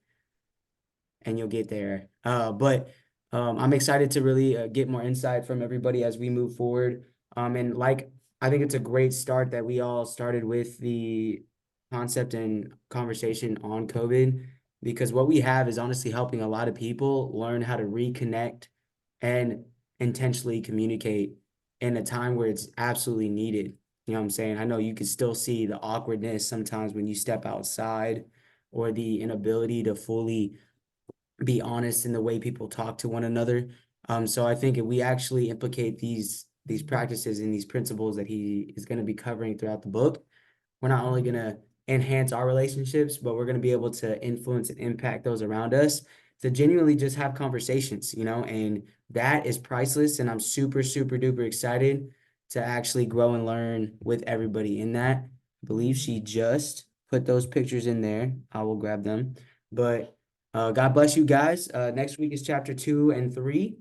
and you'll get there. But I'm excited to really get more insight from everybody as we move forward. And like I think it's a great start that we all started with the concept and conversation on COVID, because what we have is honestly helping a lot of people learn how to reconnect and intentionally communicate in a time where it's absolutely needed. You know what I'm saying? I know you can still see the awkwardness sometimes when you step outside, or the inability to fully be honest in the way people talk to one another. So I think if we actually implicate these practices and these principles that he is going to be covering throughout the book, we're not only going to enhance our relationships, but we're going to be able to influence and impact those around us to genuinely just have conversations, you know, and that is priceless. And I'm super, super duper excited to actually grow and learn with everybody in that. I believe she just put those pictures in there. I will grab them. But God bless you guys. Next week is chapter 2 and 3.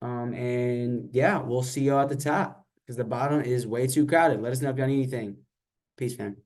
And yeah, we'll see y'all at the top because the bottom is way too crowded. Let us know if y'all need anything. Peace, fam.